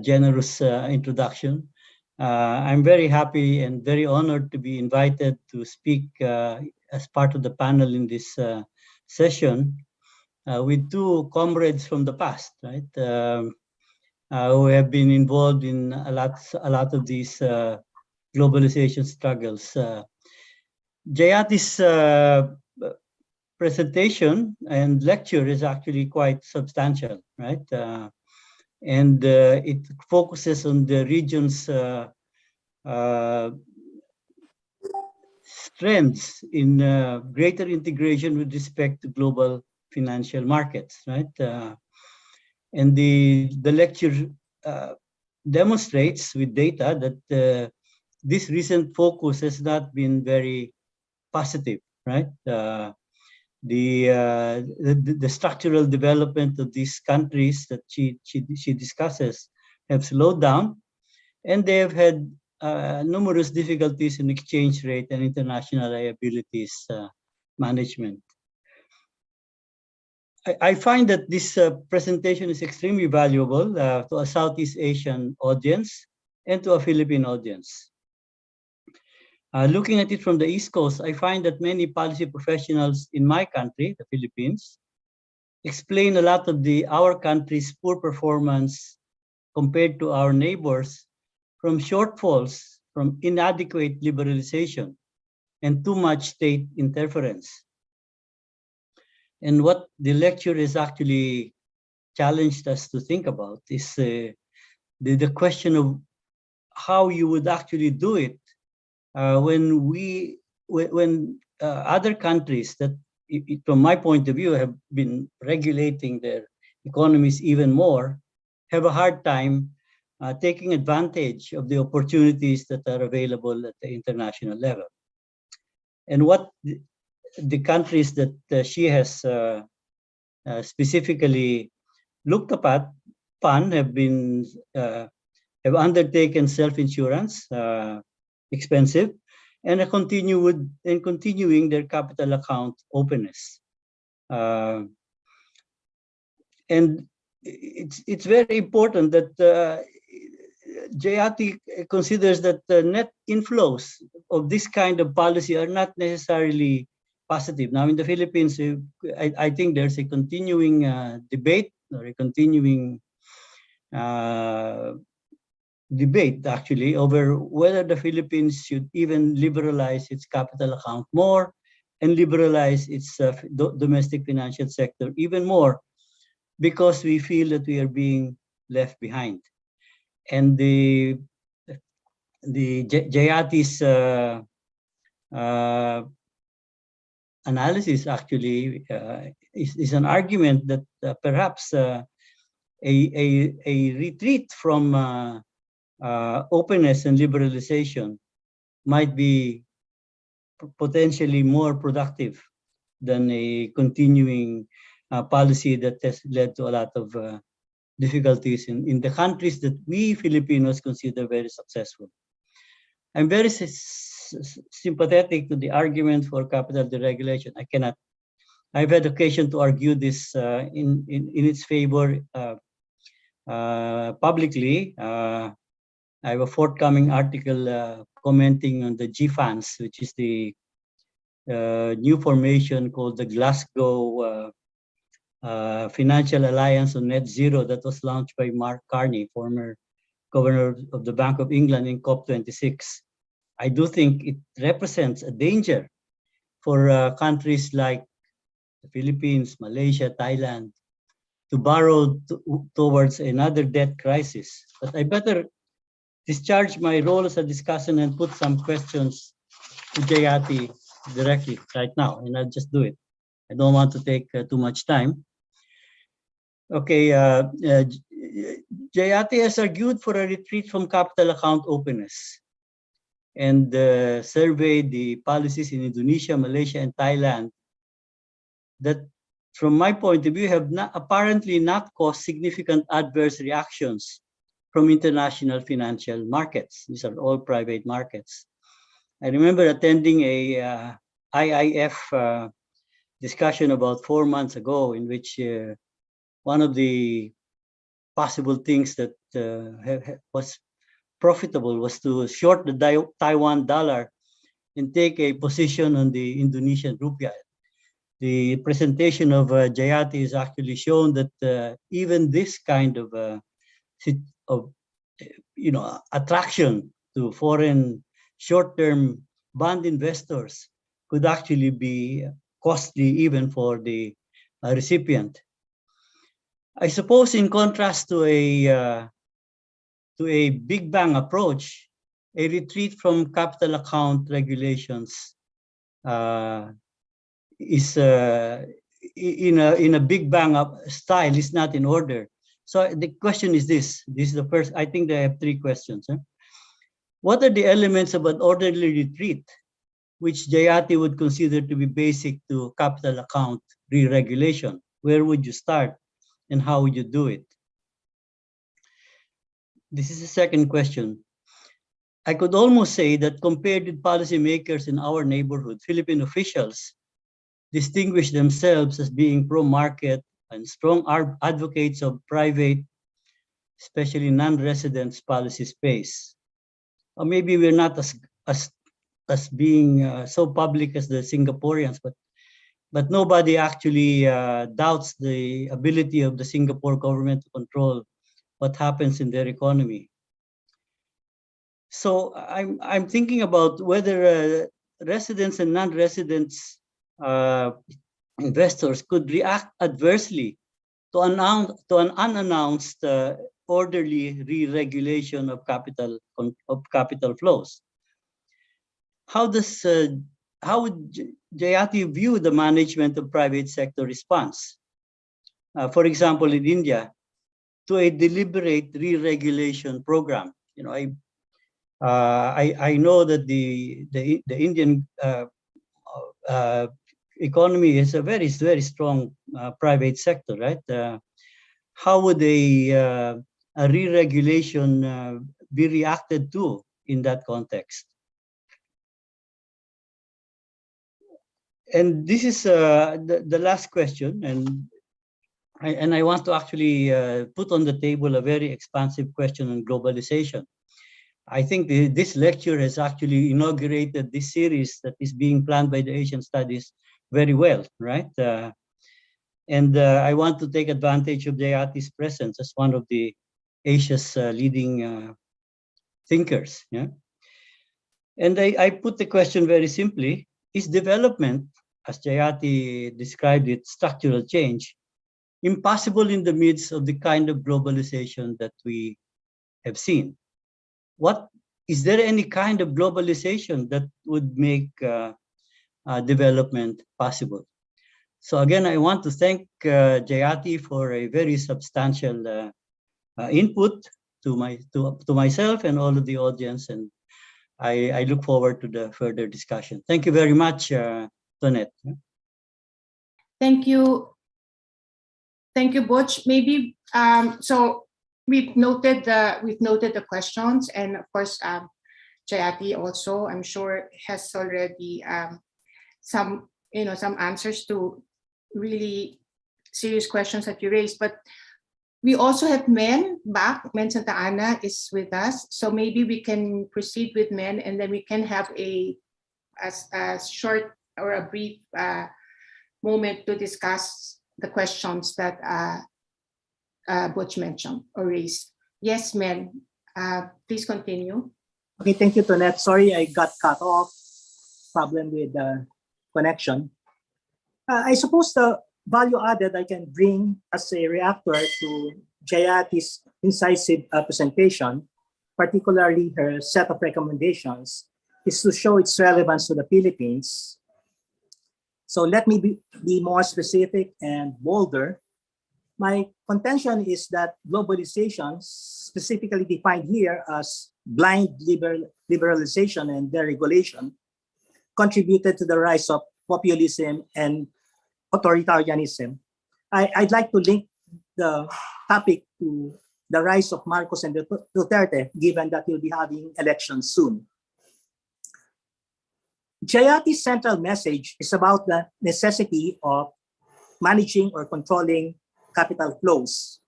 generous introduction. I'm very happy and very honored to be invited to speak as part of the panel in this session with two comrades from the past, right? Who have been involved in a lot of these globalization struggles. Jayati's presentation and lecture is actually quite substantial, right? And it focuses on the region's strengths in greater integration with respect to global financial markets, right? And the lecture demonstrates with data that this recent focus has not been very positive, right? The structural development of these countries that she discusses have slowed down, and they have had numerous difficulties in exchange rate and international liabilities management. I find that this presentation is extremely valuable to a Southeast Asian audience and to a Philippine audience. Looking at it from the East Coast, I find that many policy professionals in my country, the Philippines, explain a lot of our country's poor performance compared to our neighbors from shortfalls from inadequate liberalization and too much state interference. And what the lecture has actually challenged us to think about is the question of how you would actually do it when other countries that, from my point of view, have been regulating their economies even more, have a hard time taking advantage of the opportunities that are available at the international level. And what the countries that she has specifically looked upon have undertaken self-insurance, expensive, and continuing their capital account openness. And it's very important that Jayati considers that the net inflows of this kind of policy are not necessarily positive. Now, in the Philippines, I think there's a continuing debate or a continuing debate actually over whether the Philippines should even liberalize its capital account more and liberalize its domestic financial sector even more, because we feel that we are being left behind. And the Jayati's analysis actually is an argument that perhaps a retreat from openness and liberalization might be potentially more productive than a continuing policy that has led to a lot of difficulties in the countries that we Filipinos consider very successful. I'm very sympathetic to the argument for capital deregulation. I've had occasion to argue this in its favor publicly. I have a forthcoming article commenting on the GFANS, which is the new formation called the Glasgow Financial Alliance on Net Zero that was launched by Mark Carney, former governor of the Bank of England, in COP26. I do think it represents a danger for countries like the Philippines, Malaysia, Thailand, to borrow towards another debt crisis. But I better discharge my role as a discussant and put some questions to Jayati directly right now, and I'll just do it. I don't want to take too much time. Okay, Jayati has argued for a retreat from capital account openness. and surveyed the policies in Indonesia, Malaysia, and Thailand that, from my point of view, have apparently not caused significant adverse reactions from international financial markets. These are all private markets. I remember attending a IIF discussion about 4 months ago, in which one of the possible things that was profitable was to short the Taiwan dollar and take a position on the Indonesian rupiah. The presentation of Jayati has actually shown that even this kind of attraction to foreign short-term bond investors could actually be costly even for the recipient. I suppose, in contrast to a big bang approach, a retreat from capital account regulations is in a big bang style is not in order. So the question is this. This is the first. I think they have 3 questions. What are the elements of an orderly retreat which Jayati would consider to be basic to capital account re-regulation? Where would you start, and how would you do it? This is the second question. I could almost say that, compared with policymakers in our neighborhood, Philippine officials distinguish themselves as being pro-market and strong advocates of private, especially non-residents policy space. Or maybe we're not as being so public as the Singaporeans, but nobody actually doubts the ability of the Singapore government to control what happens in their economy. So I'm thinking about whether residents and non-residents investors could react adversely to an unannounced orderly re-regulation of capital flows. How would Jayati view the management of private sector response? For example, in India, to a deliberate re-regulation program. I know that the Indian economy is a very, very strong private sector, right? How would a re-regulation be reacted to in that context? And this is the last question, and I want to actually put on the table a very expansive question on globalization. I think this lecture has actually inaugurated this series that is being planned by the Asian Studies very well, right? And I want to take advantage of Jayati's presence as one of the Asia's leading thinkers. Yeah? And I put the question very simply: is development, as Jayati described it, structural change, impossible in the midst of the kind of globalization that we have seen? Is there any kind of globalization that would make development possible? So again, I want to thank Jayati for a very substantial input to myself and all of the audience, and I look forward to the further discussion. Thank you very much, Tonette. Thank you. Thank you, Butch. Maybe so we've noted the questions, and of course, Jayati also, I'm sure, has already some answers to really serious questions that you raised. But we also have Men Santa Ana is with us, so maybe we can proceed with Men, and then we can have a short or a brief moment to discuss the questions that Butch mentioned or raised. Yes, Men, please continue. Okay, thank you, Tonette. Sorry, I got cut off. Problem with the connection. I suppose the value added I can bring as a reactor to Jayati's incisive presentation, particularly her set of recommendations, is to show its relevance to the Philippines. So let me be more specific and bolder. My contention is that globalization, specifically defined here as blind liberalization and deregulation contributed to the rise of populism and authoritarianism. I'd like to link the topic to the rise of Marcos and Duterte, given that we'll be having elections soon. Jayati's central message is about the necessity of managing or controlling capital flows.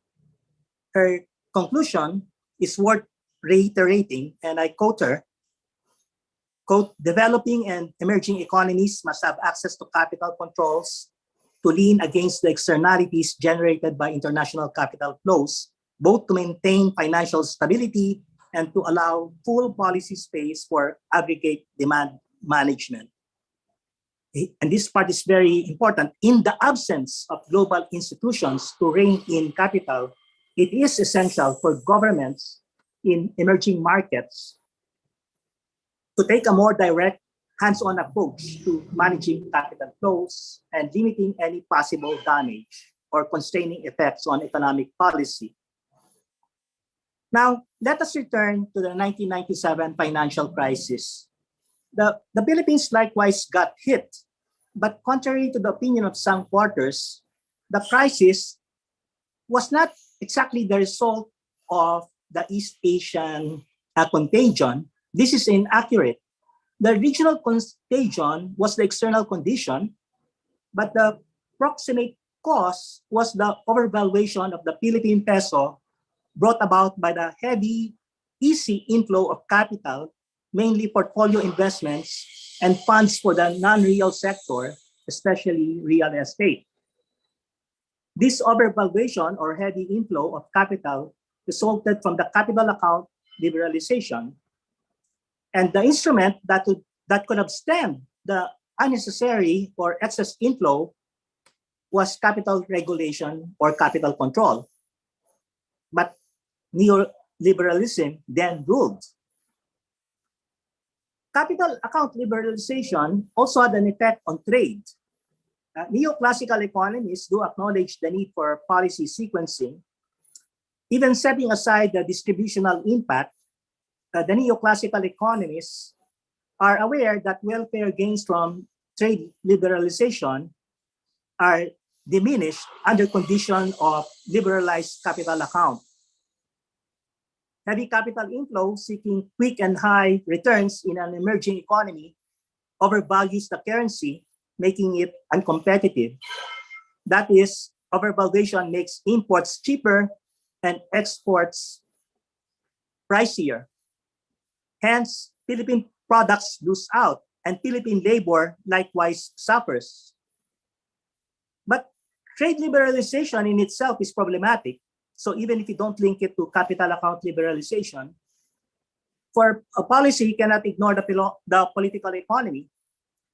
Her conclusion is worth reiterating, and I quote her, quote, "Developing and emerging economies must have access to capital controls to lean against the externalities generated by international capital flows, both to maintain financial stability and to allow full policy space for aggregate demand management." And this part is very important. In the absence of global institutions to rein in capital, it is essential for governments in emerging markets to take a more direct, hands-on approach to managing capital flows and limiting any possible damage or constraining effects on economic policy. Now, let us return to the 1997 financial crisis. The Philippines likewise got hit, but contrary to the opinion of some quarters, the crisis was not exactly the result of the East Asian contagion. This is inaccurate. The regional contagion was the external condition, but the proximate cause was the overvaluation of the Philippine peso brought about by the heavy, easy inflow of capital, mainly portfolio investments and funds for the non-real sector, especially real estate. This overvaluation or heavy inflow of capital resulted from the capital account liberalization. And the instrument that could have stemmed the unnecessary or excess inflow was capital regulation or capital control. But neoliberalism then ruled. Capital account liberalization also had an effect on trade. Neoclassical economists do acknowledge the need for policy sequencing. Even setting aside the distributional impact, the neoclassical economists are aware that welfare gains from trade liberalization are diminished under condition of liberalized capital account. Heavy capital inflow seeking quick and high returns in an emerging economy overvalues the currency, making it uncompetitive. That is, overvaluation makes imports cheaper and exports pricier. Hence, Philippine products lose out and Philippine labor likewise suffers. But trade liberalization in itself is problematic. So even if you don't link it to capital account liberalization, for a policy, you cannot ignore the political economy.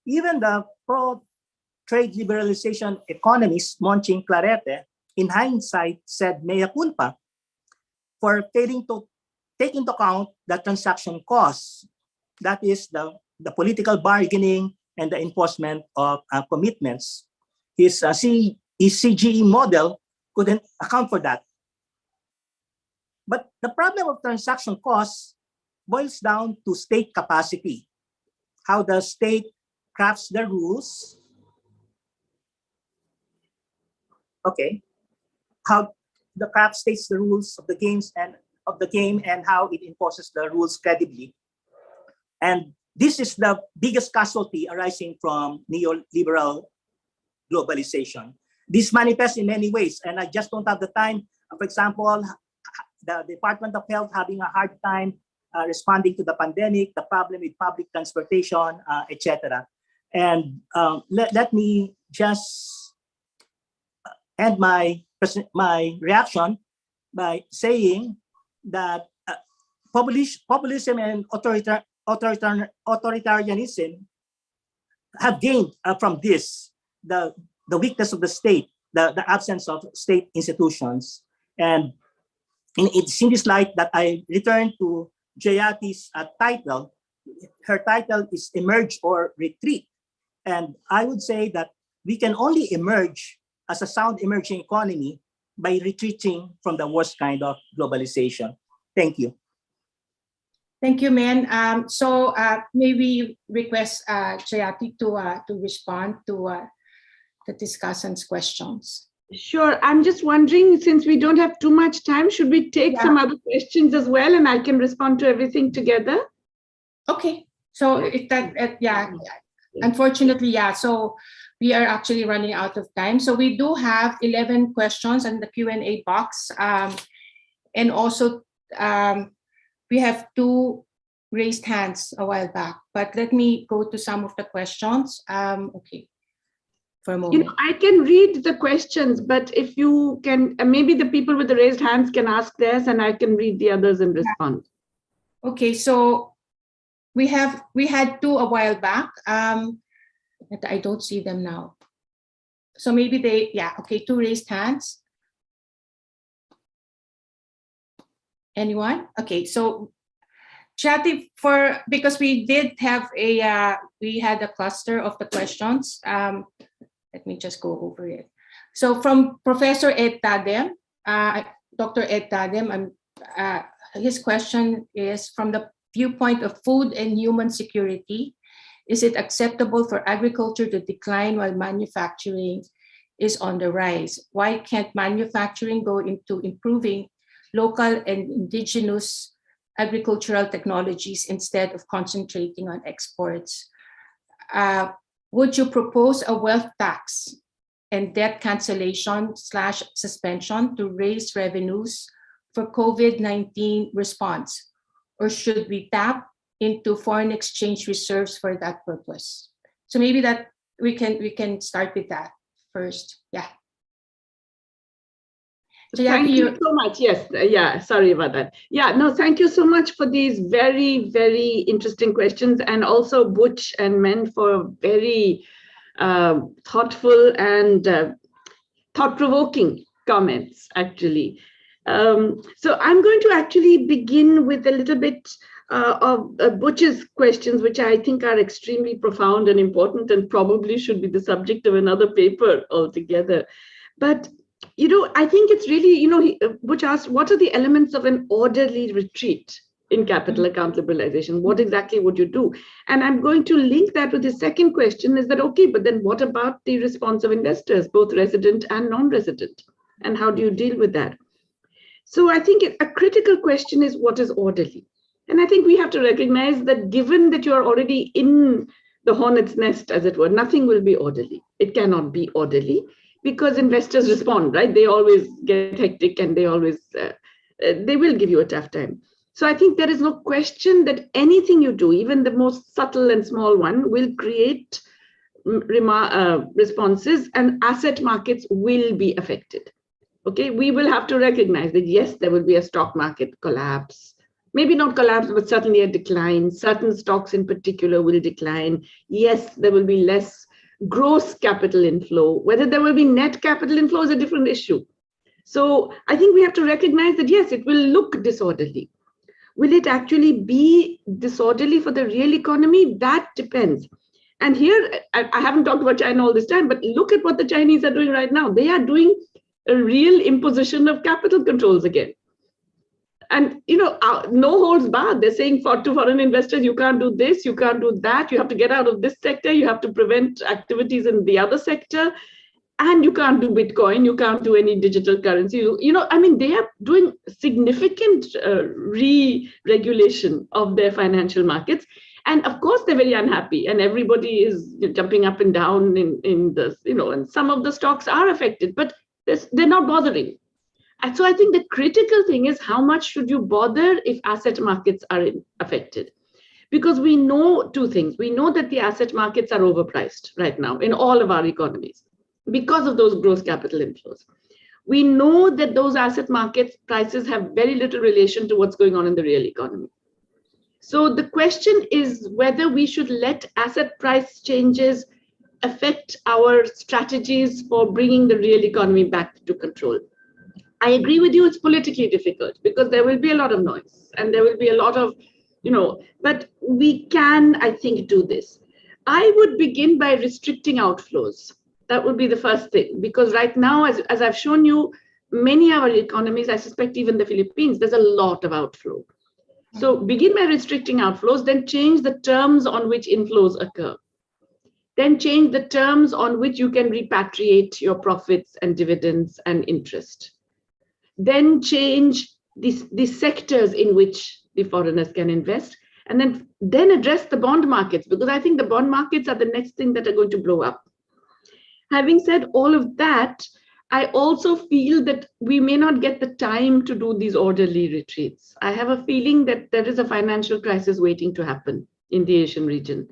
Even the pro-trade liberalization economist, Monching Clarete, in hindsight said mea culpa for failing to take into account the transaction costs. That is the political bargaining and the enforcement of commitments. His CGE model couldn't account for that. But the problem of transaction costs boils down to state capacity, how the state crafts the rules. Okay, how the craft states the rules of the games and of the game and how it enforces the rules credibly. And this is the biggest casualty arising from neoliberal globalization. This manifests in many ways, and I just don't have the time. For example, the Department of Health having a hard time responding to the pandemic, the problem with public transportation, etc. And let me just end my reaction by saying that populism and authoritarianism have gained from this, the weakness of the state, the absence of state institutions. And it's in this light that I return to Jayati's title. Her title is Emerge or Retreat. And I would say that we can only emerge as a sound emerging economy by retreating from the worst kind of globalization. Thank you. Thank you, Min. May we request Jayati to respond to the discussants' questions. Sure. I'm just wondering, since we don't have too much time, should we take some other questions as well, and I can respond to everything together? Okay. So if that, unfortunately, so we are actually running out of time. So we do have 11 questions in the Q&A box. And also we have 2 raised hands a while back, but let me go to some of the questions. Okay. For a moment. I can read the questions, but if you can, maybe the people with the raised hands can ask theirs and I can read the others and respond. Okay, so we had 2 a while back. I don't see them now. So maybe 2 raised hands. Anyone? Okay, so Jayati, because we did have we had a cluster of the questions. Let me just go over it. So from Professor Ed Tadem, Dr. Ed Tadem, his question is, from the viewpoint of food and human security, is it acceptable for agriculture to decline while manufacturing is on the rise? Why can't manufacturing go into improving local and indigenous agricultural technologies instead of concentrating on exports? Would you propose a wealth tax and debt cancellation / suspension to raise revenues for COVID-19 response? Or should we tap into foreign exchange reserves for that purpose? So maybe that we can start with that first. Yeah. Thank you so much. Yes. Sorry about that. Thank you so much for these very, very interesting questions, and also Butch and Men for very thoughtful and thought-provoking comments, actually. So I'm going to actually begin with a little bit of Butch's questions, which I think are extremely profound and important and probably should be the subject of another paper altogether. But I think it's really, Butch asked, what are the elements of an orderly retreat in capital account liberalization? What exactly would you do? And I'm going to link that with the second question, is that, okay, but then what about the response of investors, both resident and non-resident? And how do you deal with that? So I think a critical question is, what is orderly? And I think we have to recognize that given that you're already in the hornet's nest, as it were, nothing will be orderly. It cannot be orderly, because investors respond, right? They always get hectic and they always, they will give you a tough time. So I think there is no question that anything you do, even the most subtle and small one, will create responses, and asset markets will be affected. Okay, we will have to recognize that, yes, there will be a stock market collapse. Maybe not collapse, but certainly a decline. Certain stocks in particular will decline. Yes, there will be less gross capital inflow. Whether there will be net capital inflow is a different issue. So I think we have to recognize that, yes, it will look disorderly. Will it actually be disorderly for the real economy? That depends. And here, I haven't talked about China all this time, but look at what the Chinese are doing right now. They are doing a real imposition of capital controls again. And, no holds barred. They're saying to foreign investors, you can't do this, you can't do that, you have to get out of this sector, you have to prevent activities in the other sector, and you can't do Bitcoin, you can't do any digital currency. They are doing significant re-regulation of their financial markets. And of course, they're very unhappy, and everybody is jumping up and down in this, and some of the stocks are affected, but they're not bothering. And so I think the critical thing is, how much should you bother if asset markets are affected? Because we know 2 things. We know that the asset markets are overpriced right now in all of our economies because of those gross capital inflows. We know that those asset markets prices have very little relation to what's going on in the real economy. So the question is whether we should let asset price changes affect our strategies for bringing the real economy back to control. I agree with you, it's politically difficult because there will be a lot of noise and there will be a lot of, but we can, I think, do this. I would begin by restricting outflows. That would be the first thing, because right now, as I've shown you, many of our economies, I suspect even the Philippines, there's a lot of outflow. So begin by restricting outflows, then change the terms on which inflows occur. Then change the terms on which you can repatriate your profits and dividends and interest. Then change the sectors in which the foreigners can invest, and then address the bond markets, because I think the bond markets are the next thing that are going to blow up. Having said all of that, I also feel that we may not get the time to do these orderly retreats. I have a feeling that there is a financial crisis waiting to happen in the Asian region.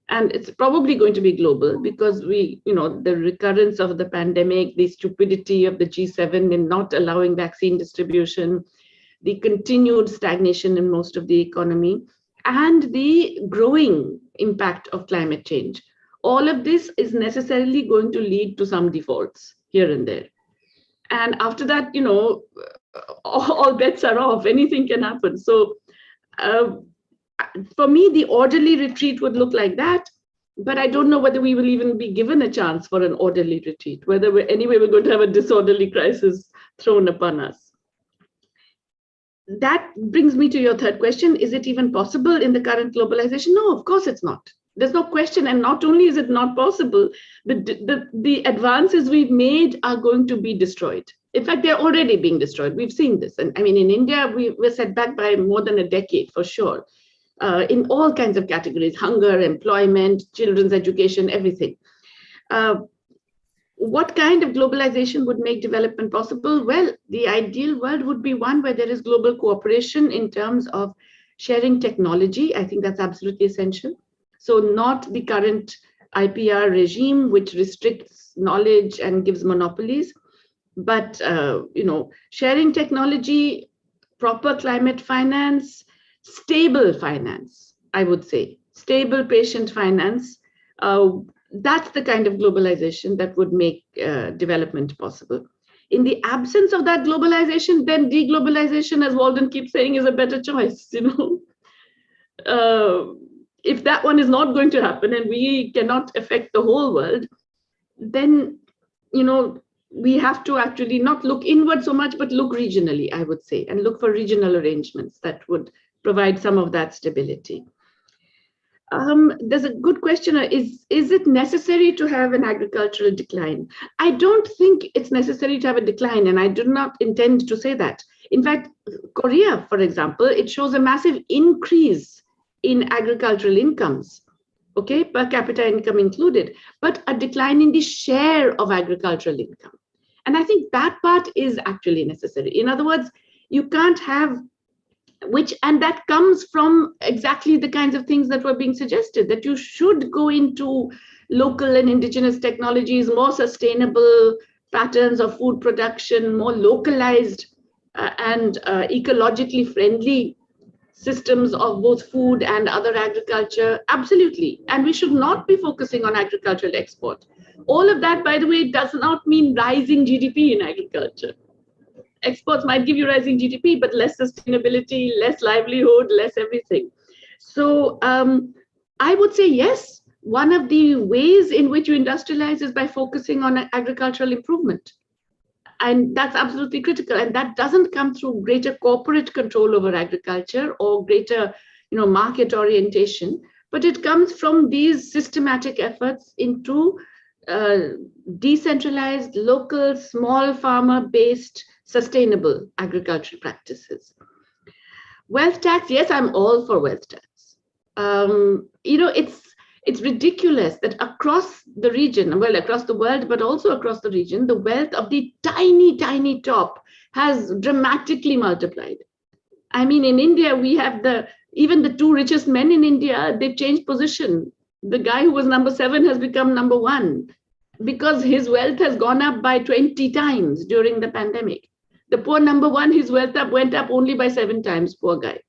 And it's probably going to be global, because the recurrence of the pandemic, the stupidity of the G7 in not allowing vaccine distribution, the continued stagnation in most of the economy, and the growing impact of climate change. All of this is necessarily going to lead to some defaults here and there. And after that, all bets are off. Anything can happen. So for me, the orderly retreat would look like that. But I don't know whether we will even be given a chance for an orderly retreat, whether we're going to have a disorderly crisis thrown upon us. That brings me to your third question. Is it even possible in the current globalization? No, of course it's not. There's no question. And not only is it not possible, the advances we've made are going to be destroyed. In fact, they're already being destroyed. We've seen this. And I mean, in India, we're set back by more than a decade, for sure. In all kinds of categories: hunger, employment, children's education, everything. What kind of globalization would make development possible? Well, the ideal world would be one where there is global cooperation in terms of sharing technology. I think that's absolutely essential. So not the current IPR regime, which restricts knowledge and gives monopolies, but sharing technology, proper climate finance, stable finance, I would say, stable patient finance. That's the kind of globalization that would make development possible. In the absence of that globalization, then deglobalization, as Walden keeps saying, is a better choice. If that one is not going to happen and we cannot affect the whole world, then we have to actually not look inward so much, but look regionally, I would say, and look for regional arrangements that would provide some of that stability. There's a good question. Is it necessary to have an agricultural decline? I don't think it's necessary to have a decline, and I do not intend to say that. In fact, Korea, for example, it shows a massive increase in agricultural incomes, okay, per capita income included, but a decline in the share of agricultural income. And I think that part is actually necessary. In other words, you can't have and that comes from exactly the kinds of things that were being suggested, that you should go into local and indigenous technologies, more sustainable patterns of food production, more localized and ecologically friendly systems of both food and other agriculture. Absolutely. And we should not be focusing on agricultural export. All of that, by the way, does not mean rising GDP in agriculture. Exports might give you rising GDP, but less sustainability, less livelihood, less everything. So I would say, yes, one of the ways in which you industrialize is by focusing on agricultural improvement. And that's absolutely critical. And that doesn't come through greater corporate control over agriculture or greater market orientation, but it comes from these systematic efforts into decentralized, local, small farmer-based, sustainable agricultural practices. Wealth tax, yes, I'm all for wealth tax. It's ridiculous that across the region, well, across the world, but also across the region, the wealth of the tiny, tiny top has dramatically multiplied. I mean, in India, we have even the two richest men in India, they've changed position. The guy who was number 7 has become number 1 because his wealth has gone up by 20 times during the pandemic. The poor number 1, his wealth went up only by 7 times, poor guy.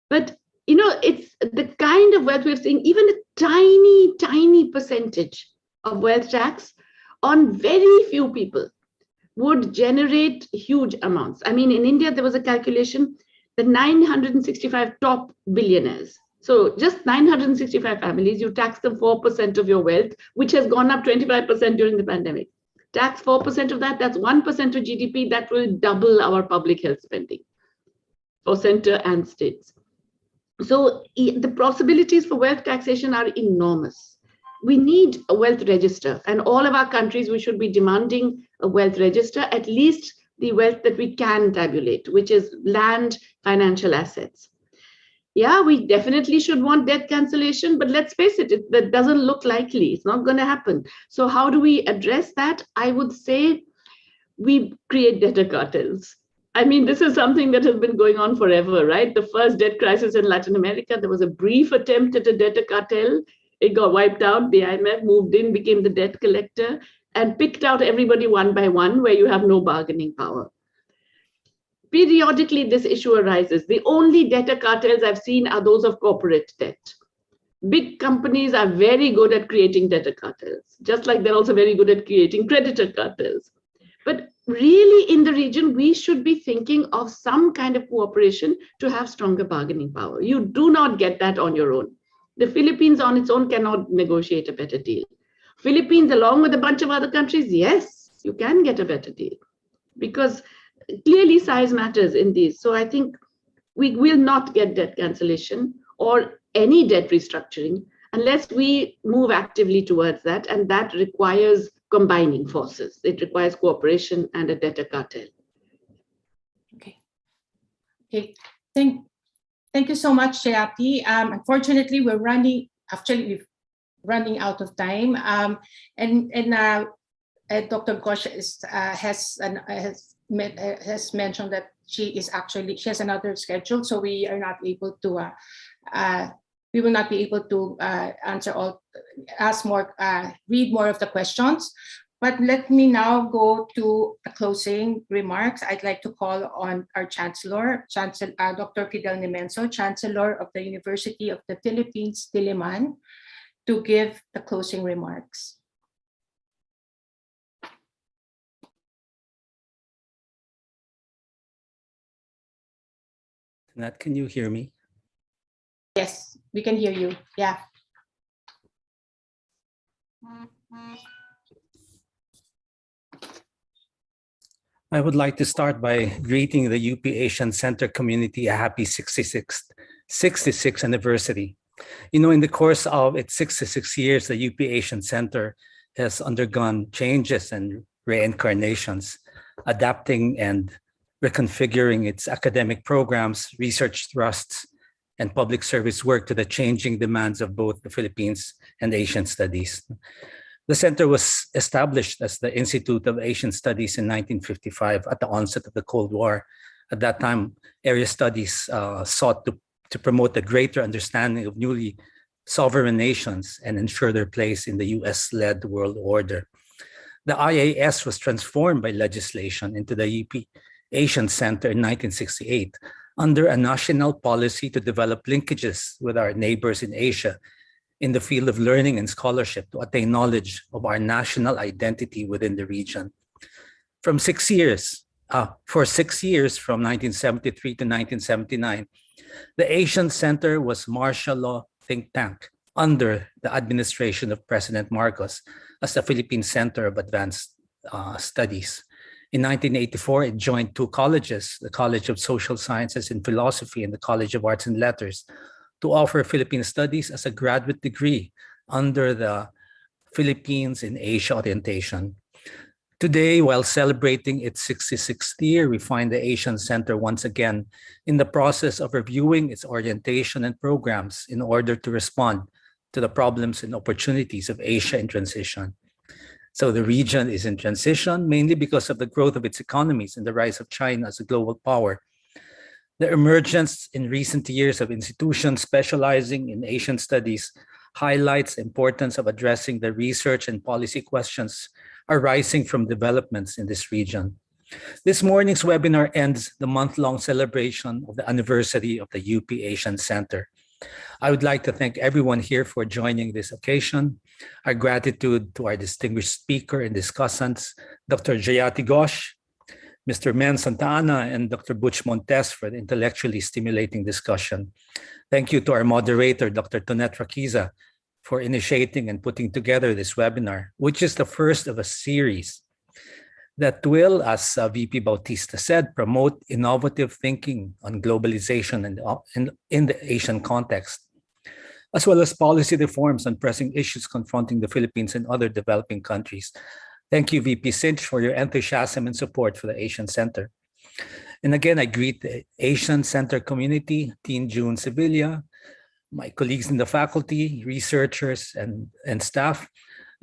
But, it's the kind of wealth we're seeing, even a tiny, tiny percentage of wealth tax on very few people would generate huge amounts. I mean, in India, there was a calculation, the 965 top billionaires. So just 965 families, you tax them 4% of your wealth, which has gone up 25% during the pandemic. Tax 4% of that, that's 1% of GDP, that will double our public health spending. for center and states. So the possibilities for wealth taxation are enormous. We need a wealth register, and all of our countries, we should be demanding a wealth register, at least the wealth that we can tabulate, which is land, financial assets. Yeah, we definitely should want debt cancellation, but let's face it, that doesn't look likely. It's not going to happen. So how do we address that? I would say we create debtor cartels. I mean, this is something that has been going on forever, right? The first debt crisis in Latin America, there was a brief attempt at a debtor cartel. It got wiped out. The IMF moved in, became the debt collector, and picked out everybody one by one, where you have no bargaining power. Periodically, this issue arises. The only debtor cartels I've seen are those of corporate debt. Big companies are very good at creating debtor cartels, just like they're also very good at creating creditor cartels. But really, in the region, we should be thinking of some kind of cooperation to have stronger bargaining power. You do not get that on your own. The Philippines on its own cannot negotiate a better deal. Philippines, along with a bunch of other countries, yes, you can get a better deal, because clearly size matters in these. So I think we will not get debt cancellation or any debt restructuring unless we move actively towards that. And that requires combining forces. It requires cooperation and a debtor cartel. Okay. Thank you so much, Jayati. Unfortunately, we're running out of time. And Dr. Ghosh has mentioned that she has another schedule, so we are not able to we will not be able to read more of the questions. But let me now go to the closing remarks. I'd like to call on our Chancellor, Dr. Fidel Nemenso, Chancellor of the University of the Philippines, Diliman, to give the closing remarks. Nat, can you hear me? Yes, we can hear you. Yeah. I would like to start by greeting the UP Asian Center community a happy 66th anniversary. You know, in the course of its 66 years, the UP Asian Center has undergone changes and reincarnations, adapting and reconfiguring its academic programs, research thrusts, and public service work to the changing demands of both the Philippines and Asian studies. The center was established as the Institute of Asian Studies in 1955 at the onset of the Cold War. At that time, area studies sought to promote a greater understanding of newly sovereign nations and ensure their place in the US-led world order. The IAS was transformed by legislation into the UP Asian Center in 1968 under a national policy to develop linkages with our neighbors in Asia in the field of learning and scholarship to attain knowledge of our national identity within the region. For 6 years, from 1973 to 1979, the Asian Center was martial law think tank under the administration of President Marcos as the Philippine Center of Advanced Studies. In 1984, it joined two colleges, the College of Social Sciences and Philosophy and the College of Arts and Letters, to offer Philippine Studies as a graduate degree under the Philippines in Asia orientation. Today, while celebrating its 66th year, we find the Asian Center once again in the process of reviewing its orientation and programs in order to respond to the problems and opportunities of Asia in transition. So the region is in transition, mainly because of the growth of its economies and the rise of China as a global power. The emergence in recent years of institutions specializing in Asian studies highlights the importance of addressing the research and policy questions arising from developments in this region. This morning's webinar ends the month-long celebration of the anniversary of the UP Asian Center. I would like to thank everyone here for joining this occasion. Our gratitude to our distinguished speaker and discussants, Dr. Jayati Ghosh, Mr. Men Santa Ana, and Dr. Butch Montes for the intellectually stimulating discussion. Thank you to our moderator, Dr. Tonet Raquiza, for initiating and putting together this webinar, which is the first of a series. that will, as VP Bautista said, promote innovative thinking on globalization in the Asian context, as well as policy reforms on pressing issues confronting the Philippines and other developing countries. Thank you, VP Cinch, for your enthusiasm and support for the Asian Center. And again, I greet the Asian Center community, Teen June Sevilla, my colleagues in the faculty, researchers, and staff.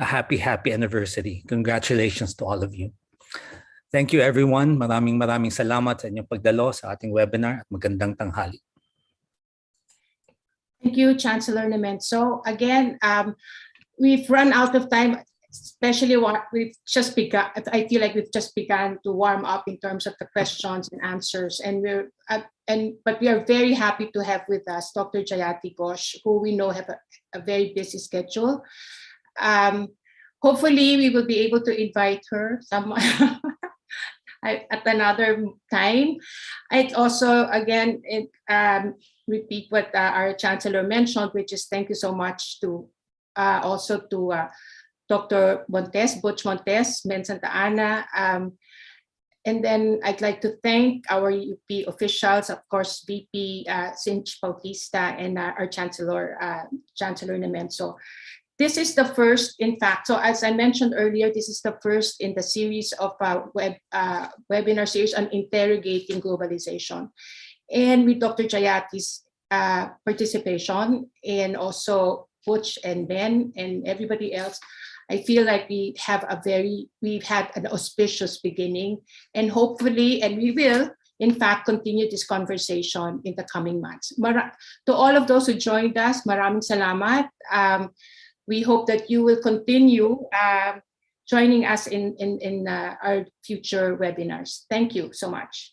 A happy anniversary. Congratulations to all of you. Thank you, everyone. Maraming salamat sa inyong pagdalo sa ating webinar at magandang tanghali. Thank you, Chancellor Nemenso. Again, we've run out of time, especially what we've just begun. I feel like we've just begun to warm up in terms of the questions and answers, and but we are very happy to have with us Dr. Jayati Ghosh, who we know have a very busy schedule. Hopefully, we will be able to invite her at another time. I'd also, again, repeat what our Chancellor mentioned, which is thank you so much to also to Dr. Montes, Butch Montes, Men Santa Ana. And then I'd like to thank our UP officials, of course, VP Cinch Bautista and our Chancellor, Chancellor Nemenso. This is the first, in fact, so as I mentioned earlier, this is the first in the series of webinar series on interrogating globalization. And with Dr. Jayati's participation, and also Butch and Ben and everybody else, I feel like we've had an auspicious beginning, and hopefully, and we will, in fact, continue this conversation in the coming months. To all of those who joined us, maraming salamat. We hope that you will continue joining us in our future webinars. Thank you so much.